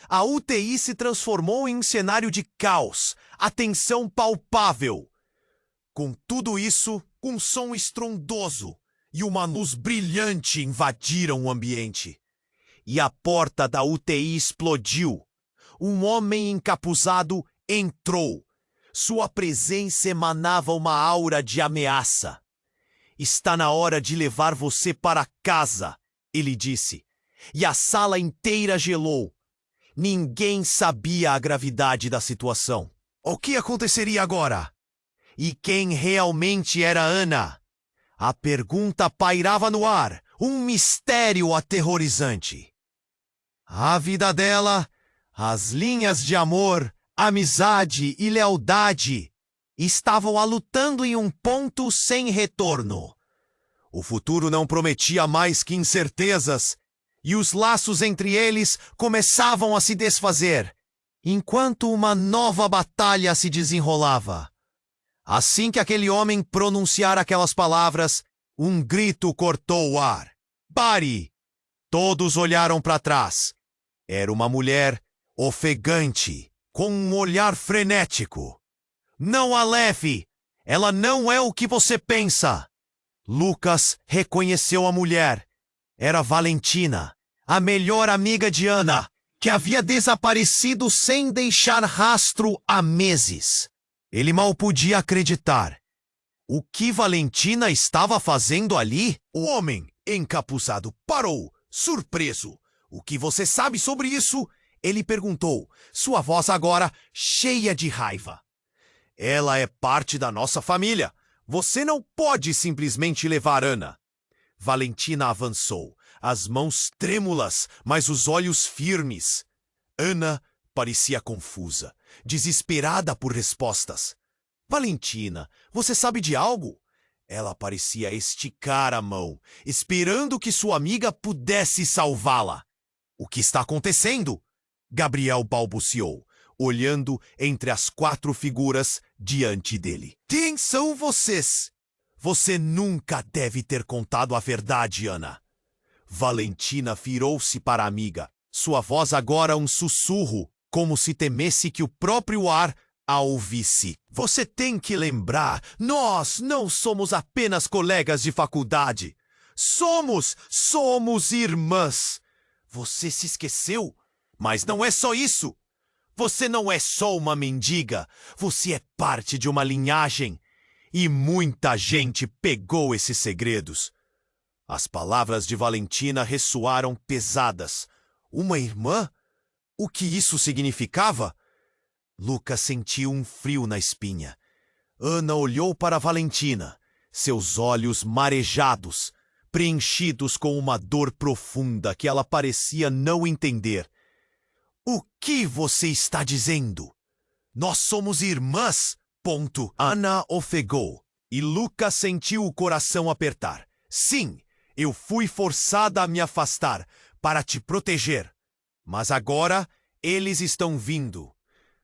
A UTI se transformou em um cenário de caos, a tensão palpável. Com tudo isso, um som estrondoso e uma luz brilhante invadiram o ambiente. E a porta da UTI explodiu. Um homem encapuzado entrou. Sua presença emanava uma aura de ameaça. Está na hora de levar você para casa, ele disse. E a sala inteira gelou. Ninguém sabia a gravidade da situação. O que aconteceria agora? E quem realmente era Ana? A pergunta pairava no ar, um mistério aterrorizante. A vida dela, as linhas de amor, amizade e lealdade estavam a lutando em um ponto sem retorno. O futuro não prometia mais que incertezas, e os laços entre eles começavam a se desfazer, enquanto uma nova batalha se desenrolava. Assim que aquele homem pronunciara aquelas palavras, um grito cortou o ar. Pare! Todos olharam para trás. Era uma mulher ofegante, com um olhar frenético. Não a leve! Ela não é o que você pensa! Lucas reconheceu a mulher. Era Valentina, a melhor amiga de Ana, que havia desaparecido sem deixar rastro há meses. Ele mal podia acreditar. O que Valentina estava fazendo ali? O homem encapuçado parou, surpreso. O que você sabe sobre isso? Ele perguntou, sua voz agora cheia de raiva. Ela é parte da nossa família. Você não pode simplesmente levar Ana. Valentina avançou, as mãos trêmulas, mas os olhos firmes. Ana parecia confusa, desesperada por respostas. Valentina, você sabe de algo? Ela parecia esticar a mão, esperando que sua amiga pudesse salvá-la. O que está acontecendo? Gabriel balbuciou, olhando entre as 4 figuras diante dele. Quem são vocês? Você nunca deve ter contado a verdade, Ana. Valentina virou-se para a amiga, sua voz agora um sussurro, como se temesse que o próprio ar a ouvisse. Você tem que lembrar, nós não somos apenas colegas de faculdade. Somos irmãs. Você se esqueceu? Mas não é só isso. Você não é só uma mendiga. Você é parte de uma linhagem. E muita gente pegou esses segredos. As palavras de Valentina ressoaram pesadas. Uma irmã? O que isso significava? Lucas sentiu um frio na espinha. Ana olhou para Valentina, seus olhos marejados, preenchidos com uma dor profunda que ela parecia não entender. O que você está dizendo? Nós somos irmãs, ponto. Ana ofegou, e Lucas sentiu o coração apertar. Sim, eu fui forçada a me afastar para te proteger. Mas agora eles estão vindo.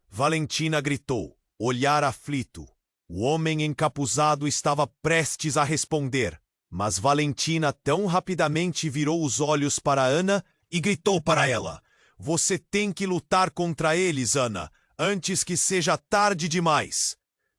Valentina gritou, olhar aflito. O homem encapuzado estava prestes a responder, mas Valentina tão rapidamente virou os olhos para Ana e gritou para ela. Você tem que lutar contra eles, Ana, antes que seja tarde demais.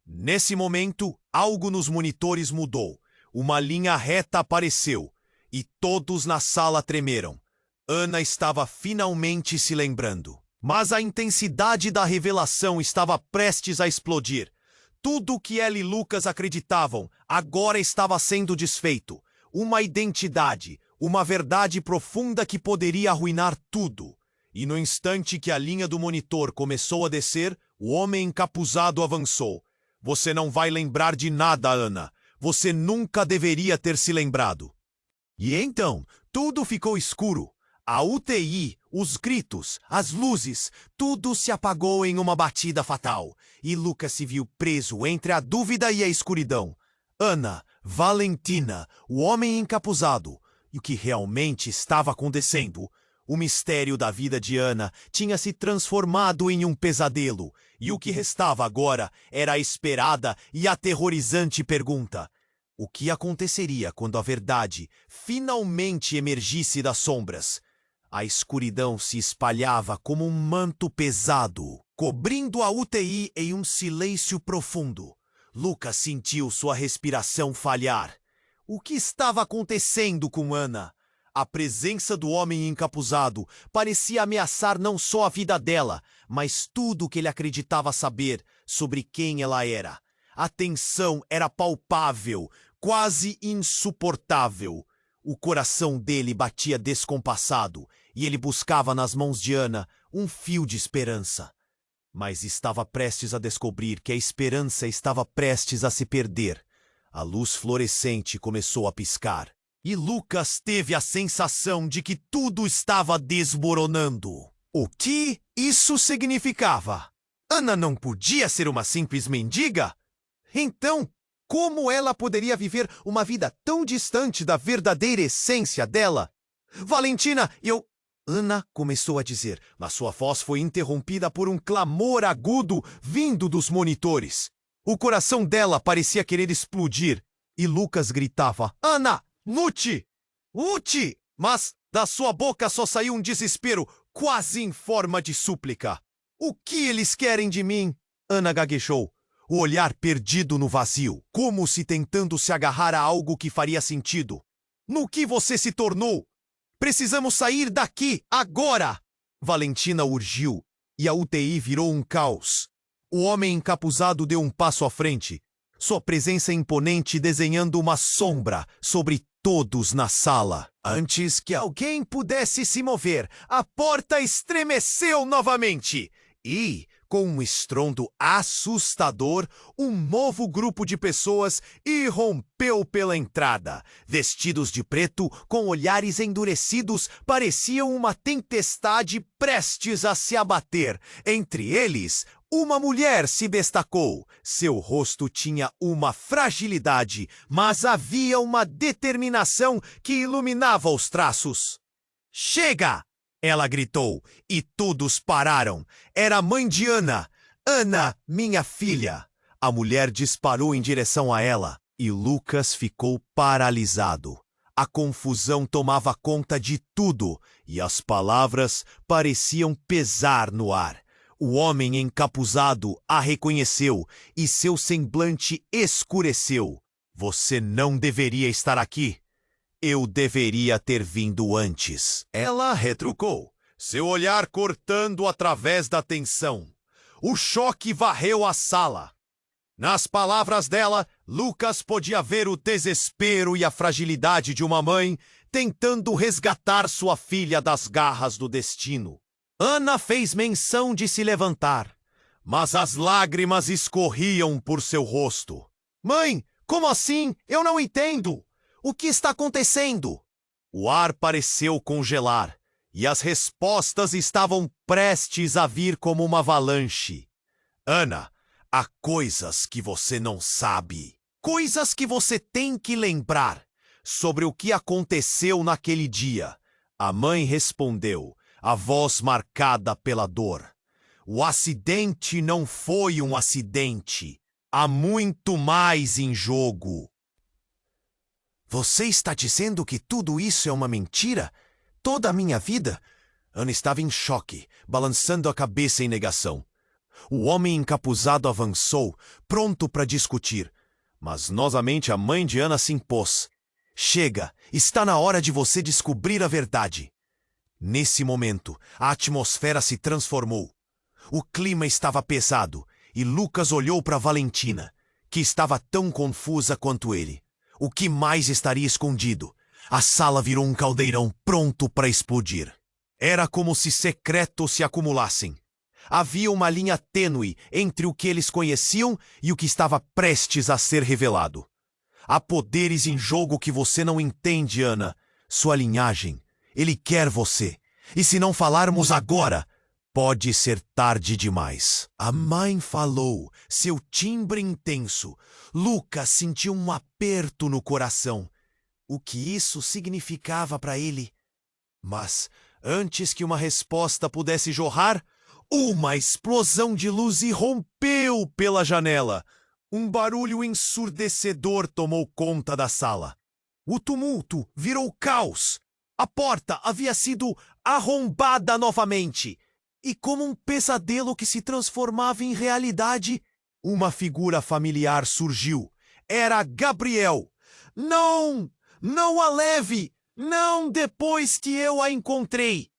Nesse momento, algo nos monitores mudou. Uma linha reta apareceu, e todos na sala tremeram. Ana estava finalmente se lembrando. Mas a intensidade da revelação estava prestes a explodir. Tudo o que ela e Lucas acreditavam agora estava sendo desfeito. Uma identidade, uma verdade profunda que poderia arruinar tudo. E no instante que a linha do monitor começou a descer, o homem encapuzado avançou. Você não vai lembrar de nada, Ana. Você nunca deveria ter se lembrado. E então, tudo ficou escuro. A UTI, os gritos, as luzes, tudo se apagou em uma batida fatal. E Lucas se viu preso entre a dúvida e a escuridão. Ana, Valentina, o homem encapuzado. E o que realmente estava acontecendo? O mistério da vida de Ana tinha se transformado em um pesadelo. E o que restava agora era a esperada e aterrorizante pergunta. O que aconteceria quando a verdade finalmente emergisse das sombras? A escuridão se espalhava como um manto pesado, cobrindo a UTI em um silêncio profundo. Lucas sentiu sua respiração falhar. O que estava acontecendo com Ana? A presença do homem encapuzado parecia ameaçar não só a vida dela, mas tudo o que ele acreditava saber sobre quem ela era. A tensão era palpável, quase insuportável. O coração dele batia descompassado e ele buscava nas mãos de Ana um fio de esperança. Mas estava prestes a descobrir que a esperança estava prestes a se perder. A luz fluorescente começou a piscar e Lucas teve a sensação de que tudo estava desmoronando. O que isso significava? Ana não podia ser uma simples mendiga? Então, como ela poderia viver uma vida tão distante da verdadeira essência dela? Valentina, Ana começou a dizer, mas sua voz foi interrompida por um clamor agudo vindo dos monitores. O coração dela parecia querer explodir e Lucas gritava, Ana, lute! Lute! Mas da sua boca só saiu um desespero, quase em forma de súplica. O que eles querem de mim? Ana gaguejou. O olhar perdido no vazio, como se tentando se agarrar a algo que faria sentido. No que você se tornou? Precisamos sair daqui, agora! Valentina urgiu, e a UTI virou um caos. O homem encapuzado deu um passo à frente, sua presença imponente desenhando uma sombra sobre todos na sala. Antes que alguém pudesse se mover, a porta estremeceu novamente e, com um estrondo assustador, um novo grupo de pessoas irrompeu pela entrada. Vestidos de preto, com olhares endurecidos, pareciam uma tempestade prestes a se abater. Entre eles, uma mulher se destacou. Seu rosto tinha uma fragilidade, mas havia uma determinação que iluminava os traços. "Chega!" ela gritou, e todos pararam. Era a mãe de Ana. "Ana, minha filha!" A mulher disparou em direção a ela, e Lucas ficou paralisado. A confusão tomava conta de tudo, e as palavras pareciam pesar no ar. O homem encapuzado a reconheceu, e seu semblante escureceu. "Você não deveria estar aqui. Eu deveria ter vindo antes." Ela retrucou, seu olhar cortando através da tensão. O choque varreu a sala. Nas palavras dela, Lucas podia ver o desespero e a fragilidade de uma mãe tentando resgatar sua filha das garras do destino. Ana fez menção de se levantar, mas as lágrimas escorriam por seu rosto. "Mãe, como assim? Eu não entendo! O que está acontecendo?" O ar pareceu congelar, e as respostas estavam prestes a vir como uma avalanche. "Ana, há coisas que você não sabe. Coisas que você tem que lembrar sobre o que aconteceu naquele dia." A mãe respondeu, a voz marcada pela dor. "O acidente não foi um acidente. Há muito mais em jogo." "Você está dizendo que tudo isso é uma mentira? Toda a minha vida?" Ana estava em choque, balançando a cabeça em negação. O homem encapuzado avançou, pronto para discutir. Mas novamente a mãe de Ana se impôs. "Chega, está na hora de você descobrir a verdade." Nesse momento, a atmosfera se transformou. O clima estava pesado, e Lucas olhou para Valentina, que estava tão confusa quanto ele. O que mais estaria escondido? A sala virou um caldeirão pronto para explodir. Era como se secretos se acumulassem. Havia uma linha tênue entre o que eles conheciam e o que estava prestes a ser revelado. "Há poderes em jogo que você não entende, Ana. Sua linhagem. Ele quer você. E se não falarmos agora, pode ser tarde demais." A mãe falou, seu timbre intenso. Lucas sentiu um aperto no coração. O que isso significava para ele? Mas, antes que uma resposta pudesse jorrar, uma explosão de luz irrompeu pela janela. Um barulho ensurdecedor tomou conta da sala. O tumulto virou caos. A porta havia sido arrombada novamente. E como um pesadelo que se transformava em realidade, uma figura familiar surgiu. Era Gabriel. "Não! Não a leve! Não depois que eu a encontrei!"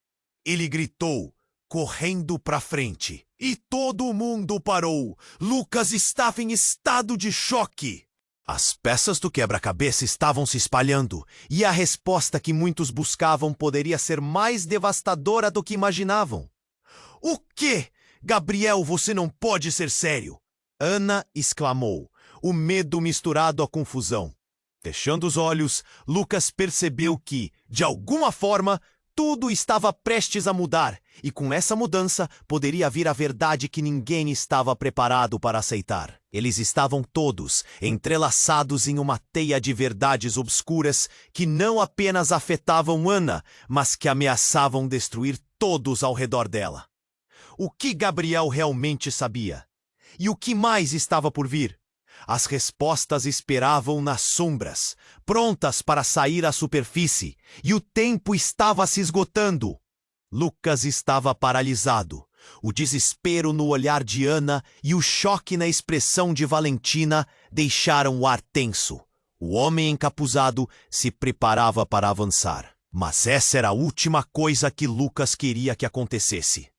ele gritou, correndo para frente. E todo mundo parou. Lucas estava em estado de choque. As peças do quebra-cabeça estavam se espalhando, e a resposta que muitos buscavam poderia ser mais devastadora do que imaginavam. "O quê? Gabriel, você não pode ser sério!" Ana exclamou, o medo misturado à confusão. Fechando os olhos, Lucas percebeu que, de alguma forma, tudo estava prestes a mudar, e com essa mudança poderia vir a verdade que ninguém estava preparado para aceitar. Eles estavam todos entrelaçados em uma teia de verdades obscuras que não apenas afetavam Ana, mas que ameaçavam destruir todos ao redor dela. O que Gabriel realmente sabia? E o que mais estava por vir? As respostas esperavam nas sombras, prontas para sair à superfície, e o tempo estava se esgotando. Lucas estava paralisado. O desespero no olhar de Ana e o choque na expressão de Valentina deixaram o ar tenso. O homem encapuzado se preparava para avançar. Mas essa era a última coisa que Lucas queria que acontecesse.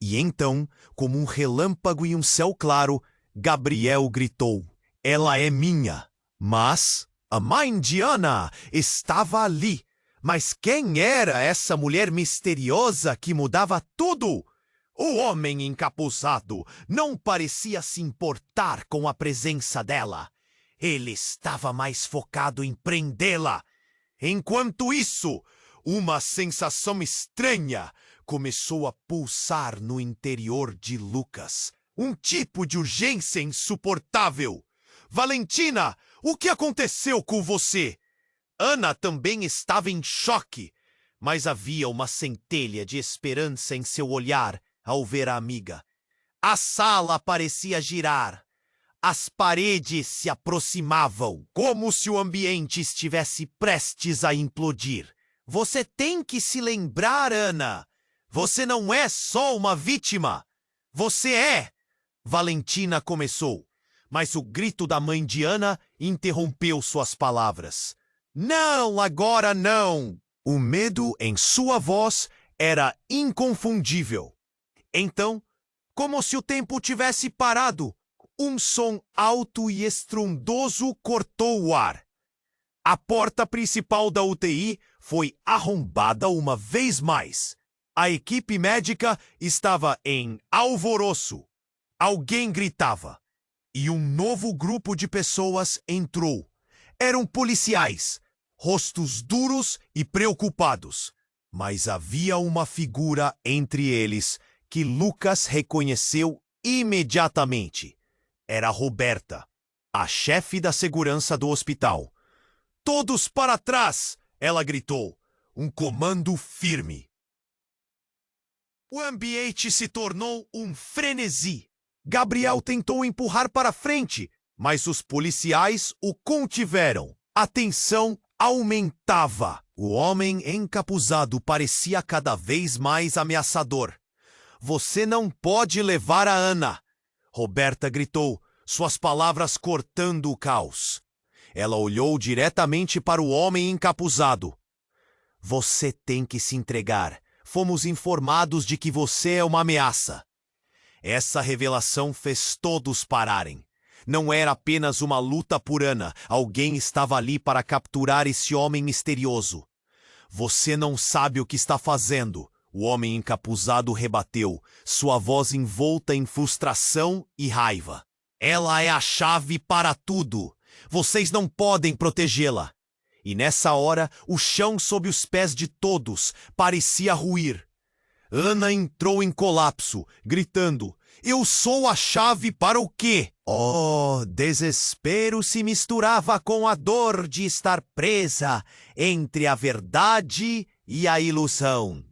E então, como um relâmpago em um céu claro, Gabriel gritou: "Ela é minha!" Mas a mãe de Ana estava ali. Mas quem era essa mulher misteriosa que mudava tudo? O homem encapuzado não parecia se importar com a presença dela. Ele estava mais focado em prendê-la. Enquanto isso, uma sensação estranha começou a pulsar no interior de Lucas. Um tipo de urgência insuportável. "Valentina, o que aconteceu com você?" Ana também estava em choque, mas havia uma centelha de esperança em seu olhar ao ver a amiga. A sala parecia girar. As paredes se aproximavam, como se o ambiente estivesse prestes a implodir. "Você tem que se lembrar, Ana. Você não é só uma vítima. Você é..." Valentina começou, mas o grito da mãe de Ana interrompeu suas palavras. "Não, agora não!" O medo em sua voz era inconfundível. Então, como se o tempo tivesse parado, um som alto e estrondoso cortou o ar. A porta principal da UTI foi arrombada uma vez mais. A equipe médica estava em alvoroço. Alguém gritava. E um novo grupo de pessoas entrou. Eram policiais, rostos duros e preocupados. Mas havia uma figura entre eles que Lucas reconheceu imediatamente. Era Roberta, a chefe da segurança do hospital. "Todos para trás!" ela gritou. Um comando firme. O ambiente se tornou um frenesi. Gabriel tentou empurrar para frente, mas os policiais o contiveram. A tensão aumentava. O homem encapuzado parecia cada vez mais ameaçador. "Você não pode levar a Ana!" Roberta gritou, suas palavras cortando o caos. Ela olhou diretamente para o homem encapuzado. "Você tem que se entregar. Fomos informados de que você é uma ameaça." Essa revelação fez todos pararem. Não era apenas uma luta por Ana. Alguém estava ali para capturar esse homem misterioso. "Você não sabe o que está fazendo." O homem encapuzado rebateu, sua voz envolta em frustração e raiva. "Ela é a chave para tudo. Vocês não podem protegê-la." E nessa hora, o chão sob os pés de todos parecia ruir. Ana entrou em colapso, gritando: "Eu sou a chave para o quê?" Oh, desespero se misturava com a dor de estar presa entre a verdade e a ilusão.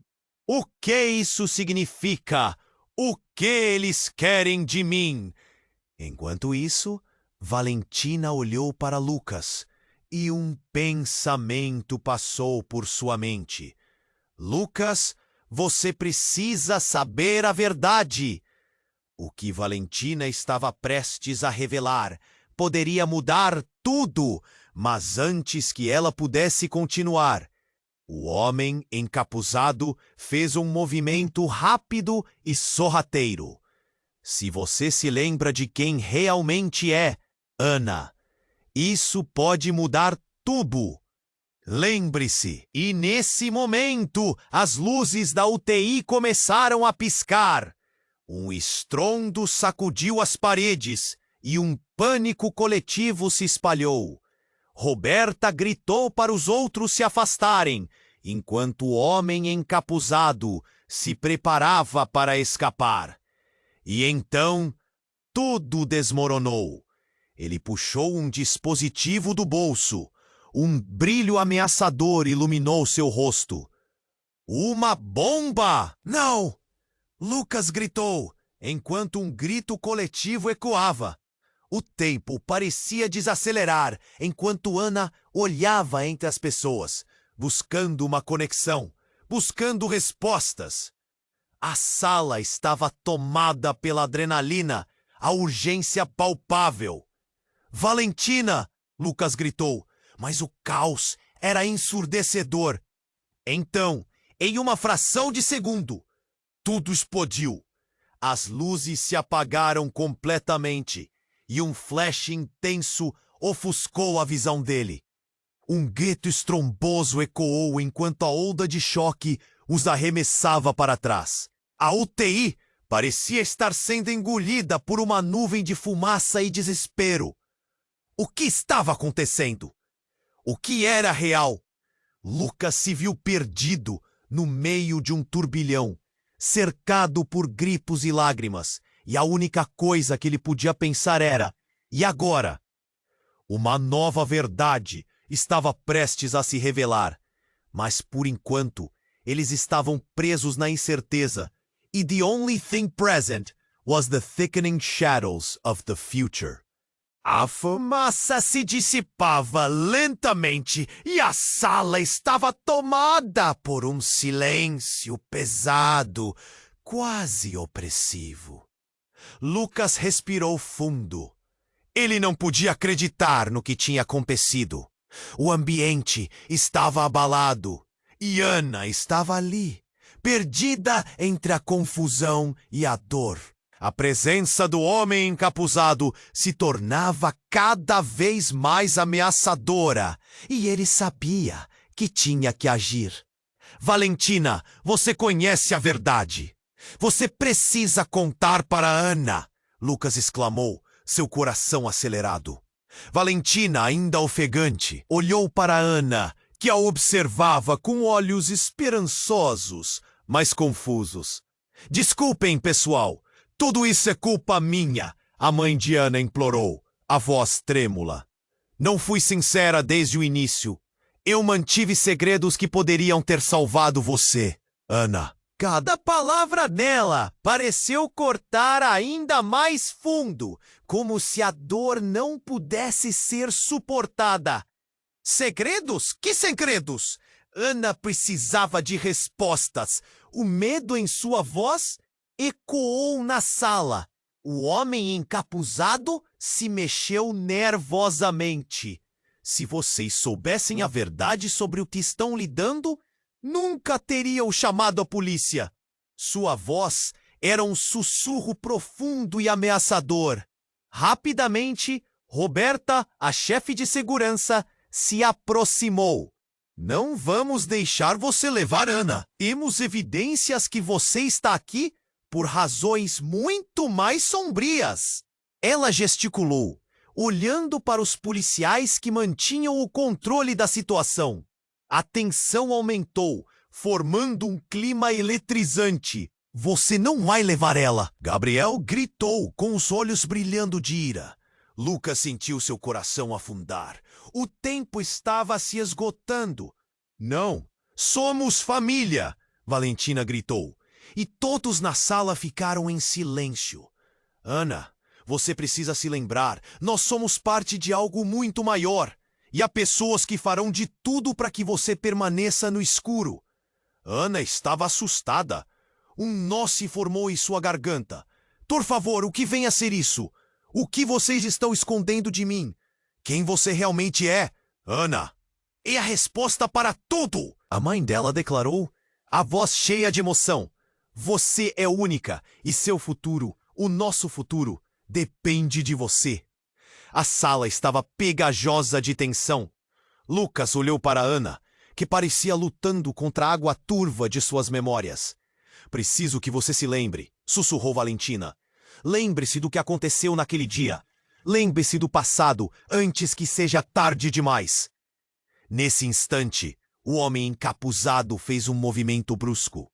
O que isso significa? O que eles querem de mim? Enquanto isso, Valentina olhou para Lucas e um pensamento passou por sua mente. "Lucas, você precisa saber a verdade." O que Valentina estava prestes a revelar poderia mudar tudo, mas antes que ela pudesse continuar, o homem encapuzado fez um movimento rápido e sorrateiro. "Se você se lembra de quem realmente é, Ana, isso pode mudar tudo. Lembre-se." E nesse momento, as luzes da UTI começaram a piscar. Um estrondo sacudiu as paredes e um pânico coletivo se espalhou. Roberta gritou para os outros se afastarem, enquanto o homem encapuzado se preparava para escapar. E então, tudo desmoronou. Ele puxou um dispositivo do bolso. Um brilho ameaçador iluminou seu rosto. "Uma bomba!" "Não!" Lucas gritou, enquanto um grito coletivo ecoava. O tempo parecia desacelerar, enquanto Ana olhava entre as pessoas, buscando uma conexão, buscando respostas. A sala estava tomada pela adrenalina, a urgência palpável. "Valentina!" Lucas gritou, mas o caos era ensurdecedor. Então, em uma fração de segundo, tudo explodiu. As luzes se apagaram completamente e um flash intenso ofuscou a visão dele. Um grito estromboso ecoou enquanto a onda de choque os arremessava para trás. A UTI parecia estar sendo engolida por uma nuvem de fumaça e desespero. O que estava acontecendo? O que era real? Lucas se viu perdido no meio de um turbilhão, cercado por gripos e lágrimas, e a única coisa que ele podia pensar era: e agora? Uma nova verdade estava prestes a se revelar, mas por enquanto eles estavam presos na incerteza, e the only thing present was the thickening shadows of the future. A fumaça se dissipava lentamente e a sala estava tomada por um silêncio pesado, quase opressivo. Lucas respirou fundo. Ele não podia acreditar no que tinha acontecido. O ambiente estava abalado e Ana estava ali, perdida entre a confusão e a dor. A presença do homem encapuzado se tornava cada vez mais ameaçadora e ele sabia que tinha que agir. Valentina, você conhece a verdade. Você precisa contar para Ana, Lucas exclamou, seu coração acelerado. Valentina, ainda ofegante, olhou para Ana, que a observava com olhos esperançosos, mas confusos. Desculpem, pessoal. Tudo isso é culpa minha, a mãe de Ana implorou, a voz trêmula. Não fui sincera desde o início. Eu mantive segredos que poderiam ter salvado você, Ana. Cada palavra dela pareceu cortar ainda mais fundo, como se a dor não pudesse ser suportada. Segredos? Que segredos? Ana precisava de respostas. O medo em sua voz ecoou na sala. O homem encapuzado se mexeu nervosamente. Se vocês soubessem a verdade sobre o que estão lidando, nunca teriam chamado a polícia. Sua voz era um sussurro profundo e ameaçador. Rapidamente, Roberta, a chefe de segurança, se aproximou. Não vamos deixar você levar Ana. Temos evidências que você está aqui por razões muito mais sombrias. Ela gesticulou, olhando para os policiais que mantinham o controle da situação. A tensão aumentou, formando um clima eletrizante. Você não vai levar ela! Gabriel gritou, com os olhos brilhando de ira. Lucas sentiu seu coração afundar. O tempo estava se esgotando. Não, somos família! Valentina gritou. E todos na sala ficaram em silêncio. Ana, você precisa se lembrar, nós somos parte de algo muito maior. E há pessoas que farão de tudo para que você permaneça no escuro. Ana estava assustada. Um nó se formou em sua garganta. Por favor, o que vem a ser isso? O que vocês estão escondendo de mim? Quem você realmente é? Ana, é a resposta para tudo! A mãe dela declarou, a voz cheia de emoção. Você é única e seu futuro, o nosso futuro, depende de você. A sala estava pegajosa de tensão. Lucas olhou para Ana, que parecia lutando contra a água turva de suas memórias. Preciso que você se lembre, sussurrou Valentina. Lembre-se do que aconteceu naquele dia. Lembre-se do passado antes que seja tarde demais. Nesse instante, o homem encapuzado fez um movimento brusco.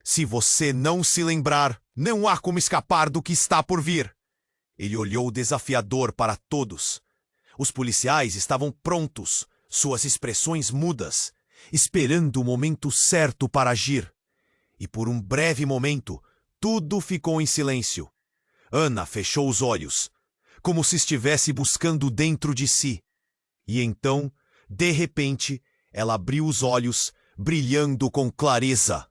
Se você não se lembrar, não há como escapar do que está por vir. Ele olhou desafiador para todos. Os policiais estavam prontos, suas expressões mudas, esperando o momento certo para agir. E por um breve momento, tudo ficou em silêncio. Ana fechou os olhos, como se estivesse buscando dentro de si. E então, de repente, ela abriu os olhos, brilhando com clareza.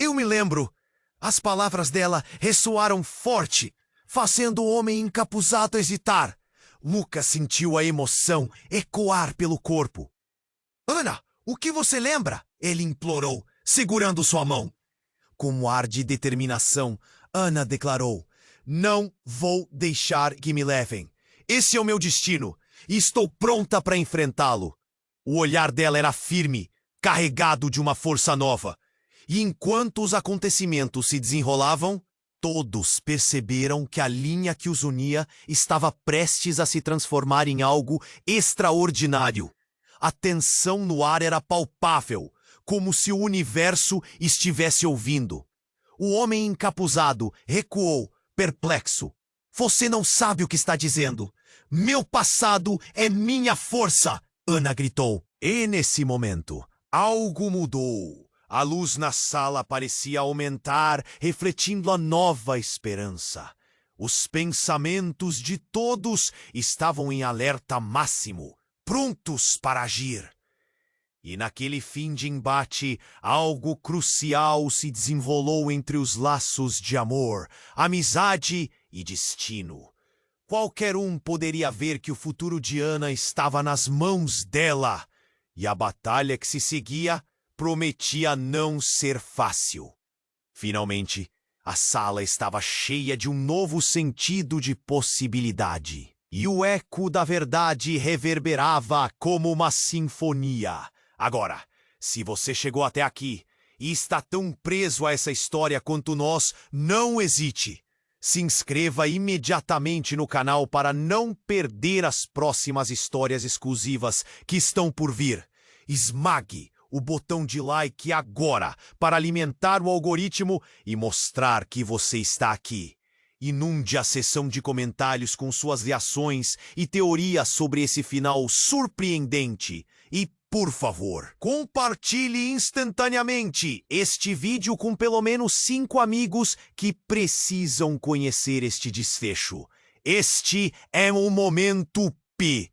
Eu me lembro. As palavras dela ressoaram forte, fazendo o homem encapuzado hesitar. Lucas sentiu a emoção ecoar pelo corpo. Ana, O que você lembra? Ele implorou, segurando sua mão. Com um ar de determinação, Ana declarou: Não vou deixar que me levem. Esse é o meu destino e estou pronta para enfrentá-lo. O olhar dela era firme, carregado de uma força nova. E enquanto os acontecimentos se desenrolavam, todos perceberam que a linha que os unia estava prestes a se transformar em algo extraordinário. A tensão no ar era palpável, como se o universo estivesse ouvindo. O homem encapuzado recuou, perplexo. Você não sabe o que está dizendo. Meu passado é minha força, Ana gritou. E nesse momento, algo mudou. A luz na sala parecia aumentar, refletindo a nova esperança. Os pensamentos de todos estavam em alerta máximo, prontos para agir. E naquele fim de embate, algo crucial se desenvolveu entre os laços de amor, amizade e destino. Qualquer um poderia ver que o futuro de Ana estava nas mãos dela, e a batalha que se seguia prometia não ser fácil. Finalmente, a sala estava cheia de um novo sentido de possibilidade, e o eco da verdade reverberava como uma sinfonia. Agora, se você chegou até aqui e está tão preso a essa história quanto nós, não hesite. Se inscreva imediatamente no canal para não perder as próximas histórias exclusivas que estão por vir. Esmague o botão de like agora para alimentar o algoritmo e mostrar que você está aqui. Inunde a seção de comentários com suas reações e teorias sobre esse final surpreendente. E, por favor, compartilhe instantaneamente este vídeo com pelo menos 5 amigos que precisam conhecer este desfecho. Este é o Momento P.